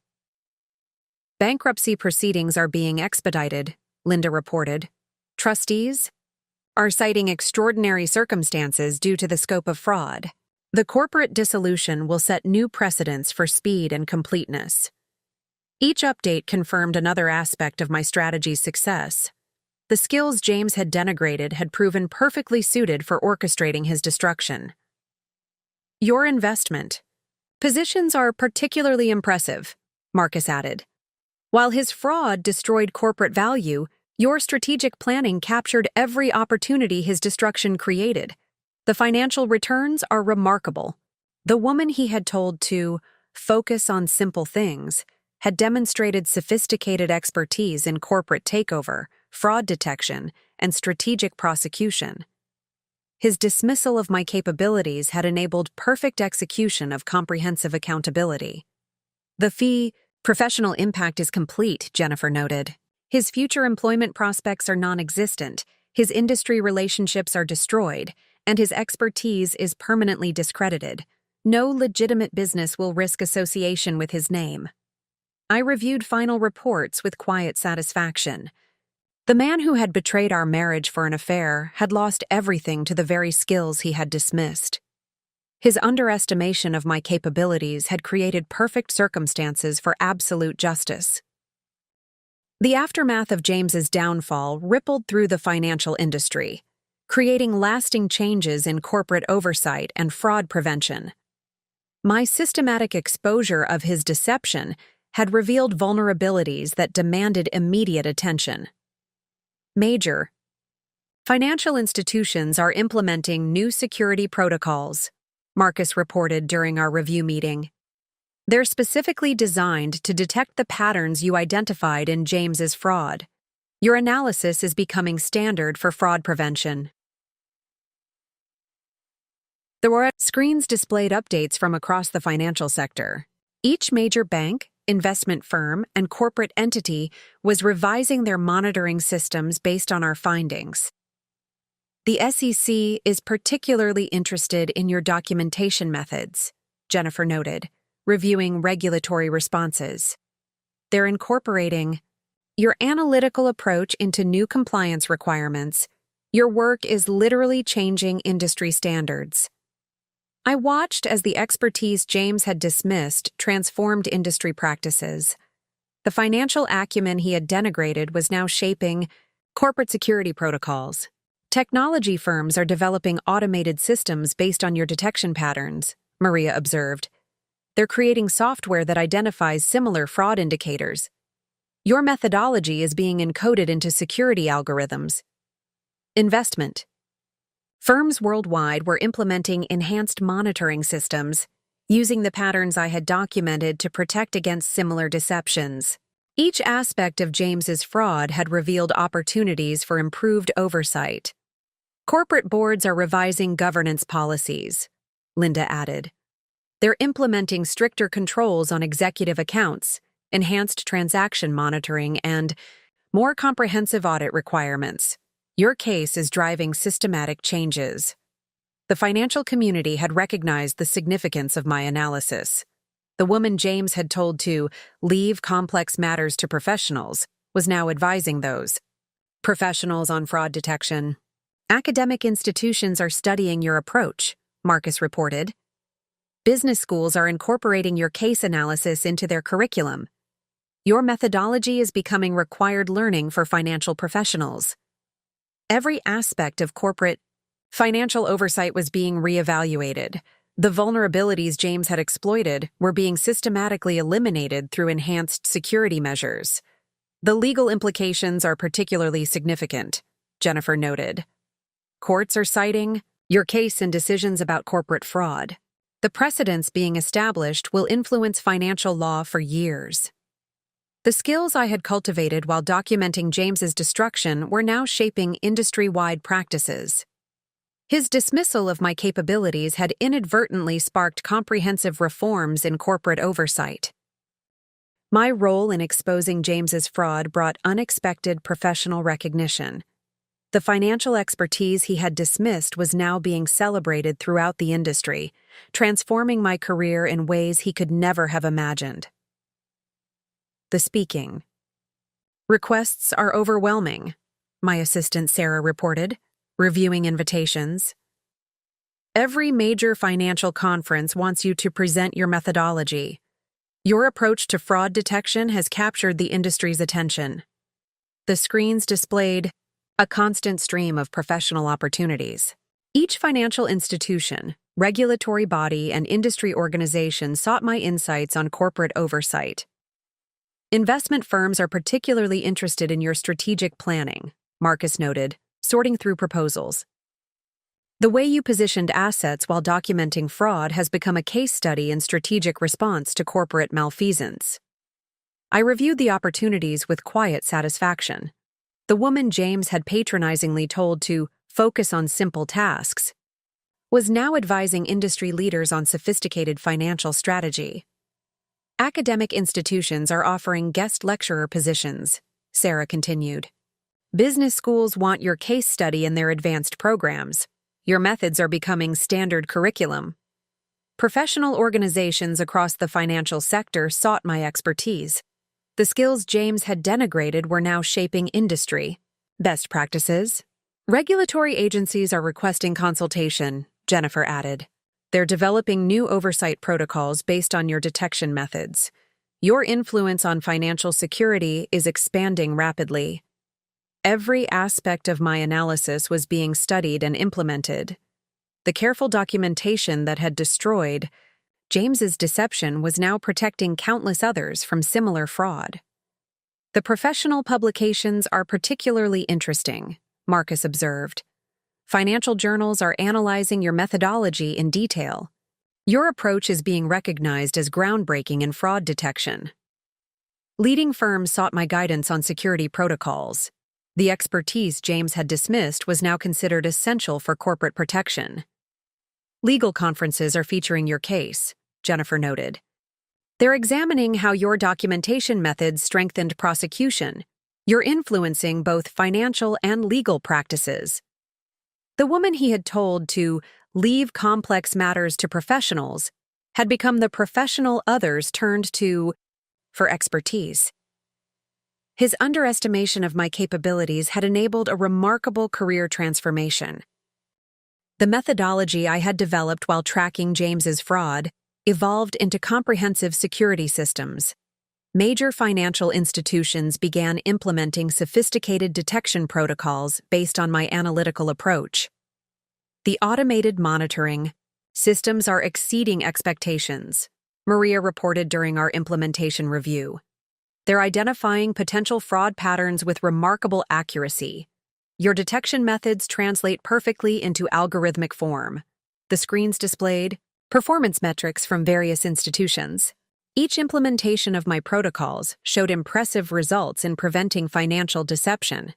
Bankruptcy proceedings are being expedited, Linda reported. Trustees are citing extraordinary circumstances due to the scope of fraud. The corporate dissolution will set new precedents for speed and completeness. Each update confirmed another aspect of my strategy's success. The skills James had denigrated had proven perfectly suited for orchestrating his destruction. Your investment positions are particularly impressive, Marcus added. While his fraud destroyed corporate value, your strategic planning captured every opportunity his destruction created. The financial returns are remarkable. The woman he had told to focus on simple things had demonstrated sophisticated expertise in corporate takeover, fraud detection, and strategic prosecution. His dismissal of my capabilities had enabled perfect execution of comprehensive accountability. The professional impact is complete, Jennifer noted. His future employment prospects are non-existent, his industry relationships are destroyed, and his expertise is permanently discredited. No legitimate business will risk association with his name. I reviewed final reports with quiet satisfaction. The man who had betrayed our marriage for an affair had lost everything to the very skills he had dismissed. His underestimation of my capabilities had created perfect circumstances for absolute justice. The aftermath of James's downfall rippled through the financial industry, creating lasting changes in corporate oversight and fraud prevention. My systematic exposure of his deception had revealed vulnerabilities that demanded immediate attention. Major financial institutions are implementing new security protocols, Marcus reported during our review meeting. They're specifically designed to detect the patterns you identified in James's fraud. Your analysis is becoming standard for fraud prevention. There were screens displayed updates from across the financial sector. Each major bank, investment firm, and corporate entity was revising their monitoring systems based on our findings. The SEC is particularly interested in your documentation methods, Jennifer noted, reviewing regulatory responses. They're incorporating your analytical approach into new compliance requirements. Your work is literally changing industry standards. I watched as the expertise James had dismissed transformed industry practices. The financial acumen he had denigrated was now shaping corporate security protocols. Technology firms are developing automated systems based on your detection patterns, Maria observed. They're creating software that identifies similar fraud indicators. Your methodology is being encoded into security algorithms. Investment. Firms worldwide were implementing enhanced monitoring systems, using the patterns I had documented to protect against similar deceptions. Each aspect of James's fraud had revealed opportunities for improved oversight. Corporate boards are revising governance policies, Linda added. They're implementing stricter controls on executive accounts, enhanced transaction monitoring, and more comprehensive audit requirements. Your case is driving systematic changes. The financial community had recognized the significance of my analysis. The woman James had told to leave complex matters to professionals was now advising those professionals on fraud detection. Academic institutions are studying your approach, Marcus reported. Business schools are incorporating your case analysis into their curriculum. Your methodology is becoming required learning for financial professionals. Every aspect of corporate financial oversight was being reevaluated. The vulnerabilities James had exploited were being systematically eliminated through enhanced security measures. The legal implications are particularly significant, Jennifer noted. Courts are citing your case in decisions about corporate fraud. The precedents being established will influence financial law for years. The skills I had cultivated while documenting James's destruction were now shaping industry-wide practices. His dismissal of my capabilities had inadvertently sparked comprehensive reforms in corporate oversight. My role in exposing James's fraud brought unexpected professional recognition. The financial expertise he had dismissed was now being celebrated throughout the industry, transforming my career in ways he could never have imagined. the speaking. Requests are overwhelming, my assistant Sarah reported, reviewing invitations. Every major financial conference wants you to present your methodology. Your approach to fraud detection has captured the industry's attention. The screens displayed a constant stream of professional opportunities. Each financial institution, regulatory body, and industry organization sought my insights on corporate oversight. Investment firms are particularly interested in your strategic planning, Marcus noted, sorting through proposals. The way you positioned assets while documenting fraud has become a case study in strategic response to corporate malfeasance. I reviewed the opportunities with quiet satisfaction. The woman James had patronizingly told to focus on simple tasks was now advising industry leaders on sophisticated financial strategy. Academic institutions are offering guest lecturer positions, Sarah continued. Business schools want your case study in their advanced programs. Your methods are becoming standard curriculum. Professional organizations across the financial sector sought my expertise. The skills James had denigrated were now shaping industry. Best practices. Regulatory agencies are requesting consultation, Jennifer added. They're developing new oversight protocols based on your detection methods. Your influence on financial security is expanding rapidly. Every aspect of my analysis was being studied and implemented. The careful documentation that had destroyed James's deception was now protecting countless others from similar fraud. The professional publications are particularly interesting, Marcus observed. Financial journals are analyzing your methodology in detail. Your approach is being recognized as groundbreaking in fraud detection. Leading firms sought my guidance on security protocols. The expertise James had dismissed was now considered essential for corporate protection. Legal conferences are featuring your case, Jennifer noted. They're examining how your documentation methods strengthened prosecution. You're influencing both financial and legal practices. The woman he had told to leave complex matters to professionals had become the professional others turned to for expertise. His underestimation of my capabilities had enabled a remarkable career transformation. The methodology I had developed while tracking James's fraud evolved into comprehensive security systems. Major financial institutions began implementing sophisticated detection protocols based on my analytical approach. The automated monitoring systems are exceeding expectations, Maria reported during our implementation review. They're identifying potential fraud patterns with remarkable accuracy. Your detection methods translate perfectly into algorithmic form. The screens displayed performance metrics from various institutions. Each implementation of my protocols showed impressive results in preventing financial deception.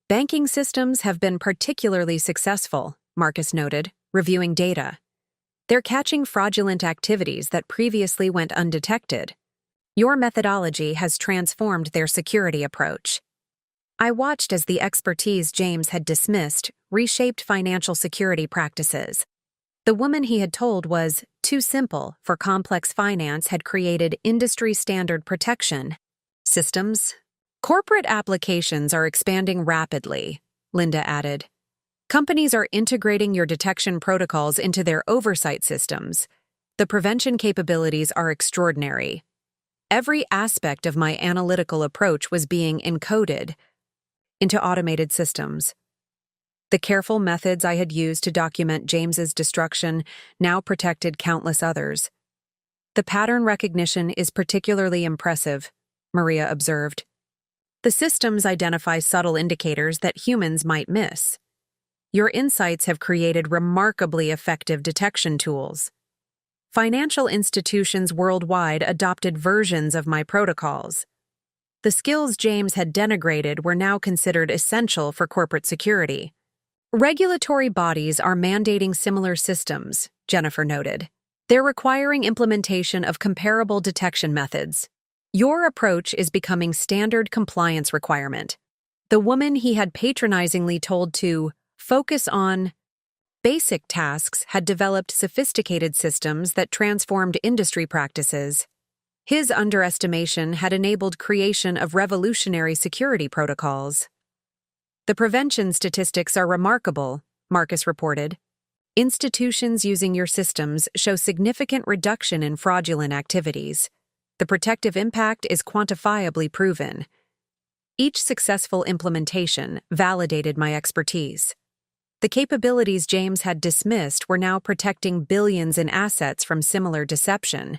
Banking systems have been particularly successful, Marcus noted, reviewing data. They're catching fraudulent activities that previously went undetected. Your methodology has transformed their security approach. I watched as the expertise James had dismissed reshaped financial security practices. The woman he had told was too simple for complex finance had created industry-standard protection systems. Corporate applications are expanding rapidly, Linda added. Companies are integrating your detection protocols into their oversight systems. The prevention capabilities are extraordinary. Every aspect of my analytical approach was being encoded into automated systems. The careful methods I had used to document James's destruction now protected countless others. The pattern recognition is particularly impressive, Maria observed. The systems identify subtle indicators that humans might miss. Your insights have created remarkably effective detection tools. Financial institutions worldwide adopted versions of my protocols. The skills James had denigrated were now considered essential for corporate security. Regulatory bodies are mandating similar systems, Jennifer noted. They're requiring implementation of comparable detection methods. Your approach is becoming standard compliance requirement. The woman he had patronizingly told to focus on basic tasks had developed sophisticated systems that transformed industry practices. His underestimation had enabled creation of revolutionary security protocols. The prevention statistics are remarkable, Marcus reported. Institutions using your systems show significant reduction in fraudulent activities. The protective impact is quantifiably proven. Each successful implementation validated my expertise. The capabilities James had dismissed were now protecting billions in assets from similar deception.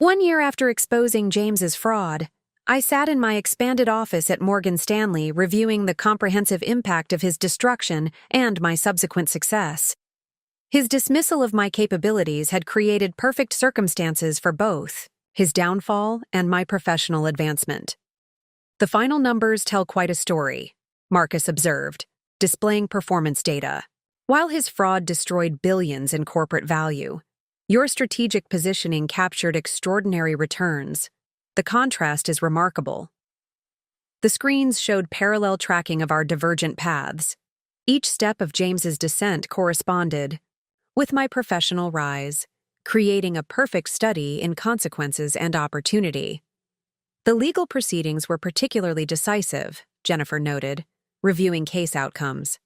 1 year after exposing James's fraud, I sat in my expanded office at Morgan Stanley reviewing the comprehensive impact of his destruction and my subsequent success. His dismissal of my capabilities had created perfect circumstances for both his downfall and my professional advancement. The final numbers tell quite a story, Marcus observed, displaying performance data. While his fraud destroyed billions in corporate value, your strategic positioning captured extraordinary returns. The contrast is remarkable. The screens showed parallel tracking of our divergent paths. Each step of James's descent corresponded with my professional rise, creating a perfect study in consequences and opportunity. The legal proceedings were particularly decisive, Jennifer noted, reviewing case outcomes.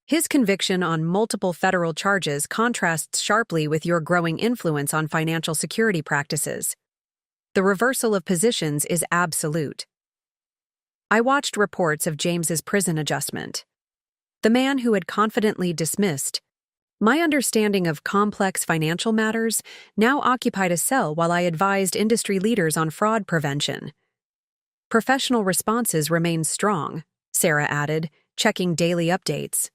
His conviction on multiple federal charges contrasts sharply with your growing influence on financial security practices. The reversal of positions is absolute. I watched reports of James's prison adjustment. The man who had confidently dismissed my understanding of complex financial matters now occupied a cell while I advised industry leaders on fraud prevention. Professional responses remained strong, Sarah added, checking daily updates.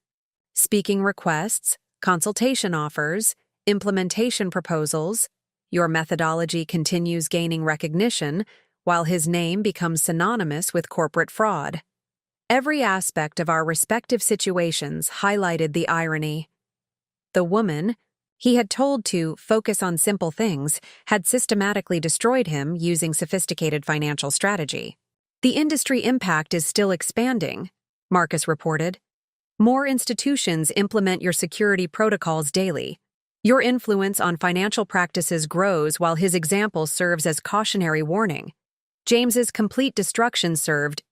Speaking requests, consultation offers, implementation proposals. Your methodology continues gaining recognition, while his name becomes synonymous with corporate fraud. Every aspect of our respective situations highlighted the irony. The woman he had told to focus on simple things had systematically destroyed him using sophisticated financial strategy. The industry impact is still expanding, Marcus reported. More institutions implement your security protocols daily. Your influence on financial practices grows while his example serves as cautionary warning. James's complete destruction served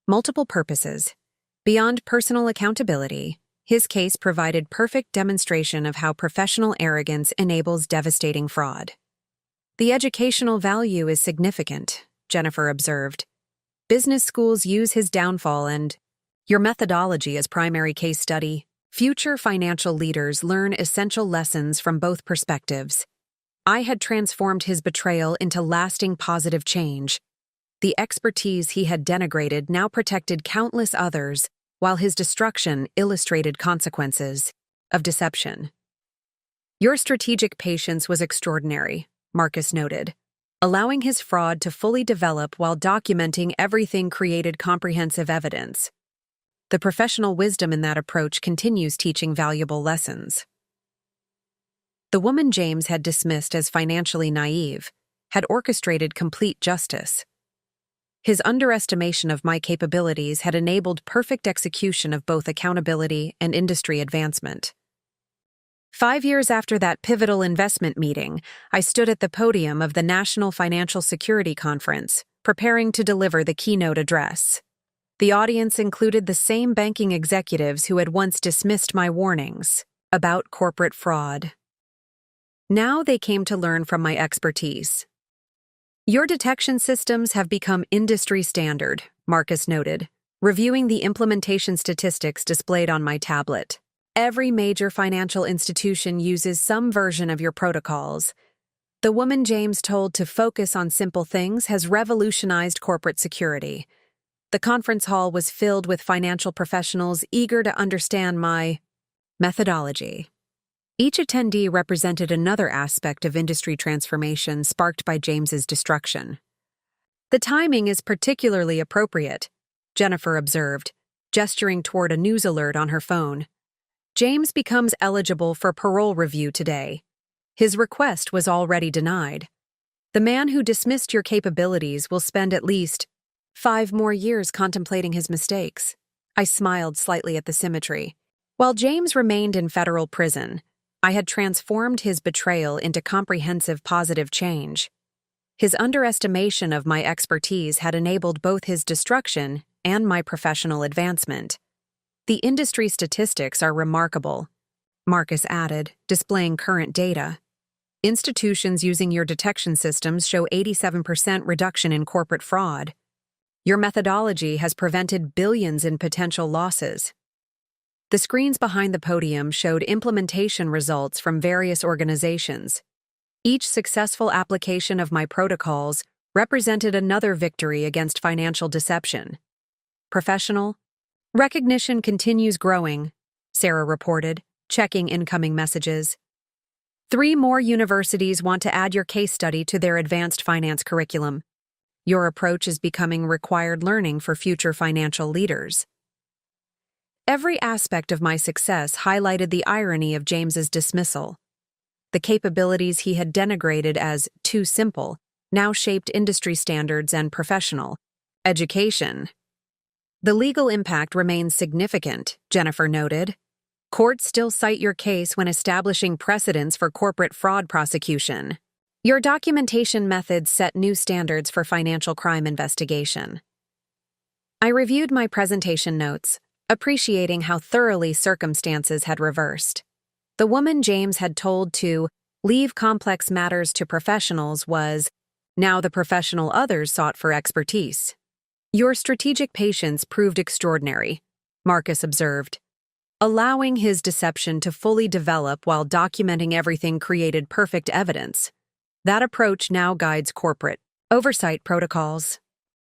multiple purposes. Beyond personal accountability, his case provided perfect demonstration of how professional arrogance enables devastating fraud. The educational value is significant, Jennifer observed. Business schools use his downfall and your methodology as primary case study. Future financial leaders learn essential lessons from both perspectives. I had transformed his betrayal into lasting positive change. The expertise he had denigrated now protected countless others, while his destruction illustrated consequences of deception. Your strategic patience was extraordinary, Marcus noted. Allowing his fraud to fully develop while documenting everything created comprehensive evidence. The professional wisdom in that approach continues teaching valuable lessons. The woman James had dismissed as financially naive had orchestrated complete justice. His underestimation of my capabilities had enabled perfect execution of both accountability and industry advancement. 5 years after that pivotal investment meeting, I stood at the podium of the National Financial Security Conference, preparing to deliver the keynote address. The audience included the same banking executives who had once dismissed my warnings about corporate fraud. Now they came to learn from my expertise. Your detection systems have become industry standard, Marcus noted, reviewing the implementation statistics displayed on my tablet. Every major financial institution uses some version of your protocols. The woman James told to focus on simple things has revolutionized corporate security. The conference hall was filled with financial professionals eager to understand my methodology. Each attendee represented another aspect of industry transformation sparked by James's destruction. The timing is particularly appropriate, Jennifer observed, gesturing toward a news alert on her phone. James becomes eligible for parole review today. His request was already denied. The man who dismissed your capabilities will spend at least 5 more years contemplating his mistakes. I smiled slightly at the symmetry. While James remained in federal prison, I had transformed his betrayal into comprehensive positive change. His underestimation of my expertise had enabled both his destruction and my professional advancement. The industry statistics are remarkable, Marcus added, displaying current data. Institutions using your detection systems show 87% reduction in corporate fraud. Your methodology has prevented billions in potential losses. The screens behind the podium showed implementation results from various organizations. Each successful application of my protocols represented another victory against financial deception. Professional recognition continues growing, Sarah reported, checking incoming messages. 3 more universities want to add your case study to their advanced finance curriculum. Your approach is becoming required learning for future financial leaders. Every aspect of my success highlighted the irony of James's dismissal. The capabilities he had denigrated as too simple now shaped industry standards and professional education. The legal impact remains significant, Jennifer noted. Courts still cite your case when establishing precedents for corporate fraud prosecution. Your documentation methods set new standards for financial crime investigation. I reviewed my presentation notes, appreciating how thoroughly circumstances had reversed. The woman James had told to leave complex matters to professionals was now the professional others sought for expertise. Your strategic patience proved extraordinary, Marcus observed. Allowing his deception to fully develop while documenting everything created perfect evidence. That approach now guides corporate oversight protocols.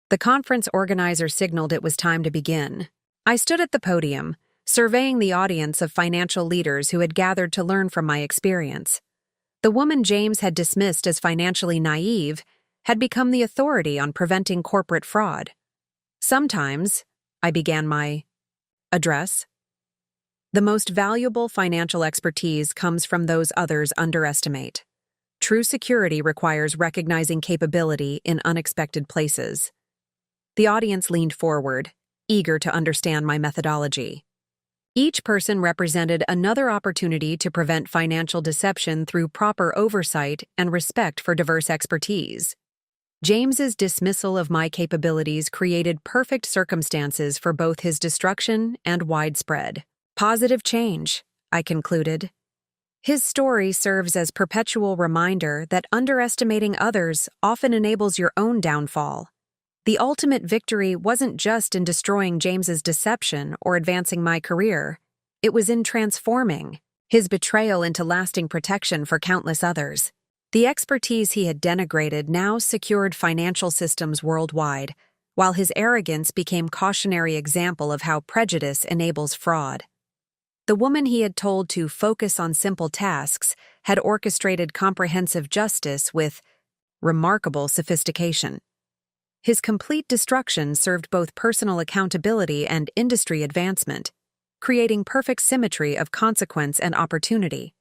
The conference organizer signaled it was time to begin. I stood at the podium, surveying the audience of financial leaders who had gathered to learn from my experience. The woman James had dismissed as financially naive had become the authority on preventing corporate fraud. Sometimes, I began my address, the most valuable financial expertise comes from those others underestimate. True security requires recognizing capability in unexpected places. The audience leaned forward, eager to understand my methodology. Each person represented another opportunity to prevent financial deception through proper oversight and respect for diverse expertise. James's dismissal of my capabilities created perfect circumstances for both his destruction and widespread positive change, I concluded. His story serves as perpetual reminder that underestimating others often enables your own downfall. The ultimate victory wasn't just in destroying James's deception or advancing my career. It was in transforming his betrayal into lasting protection for countless others. The expertise he had denigrated now secured financial systems worldwide, while his arrogance became cautionary example of how prejudice enables fraud. The woman he had told to focus on simple tasks had orchestrated comprehensive justice with remarkable sophistication. His complete destruction served both personal accountability and industry advancement, creating perfect symmetry of consequence and opportunity.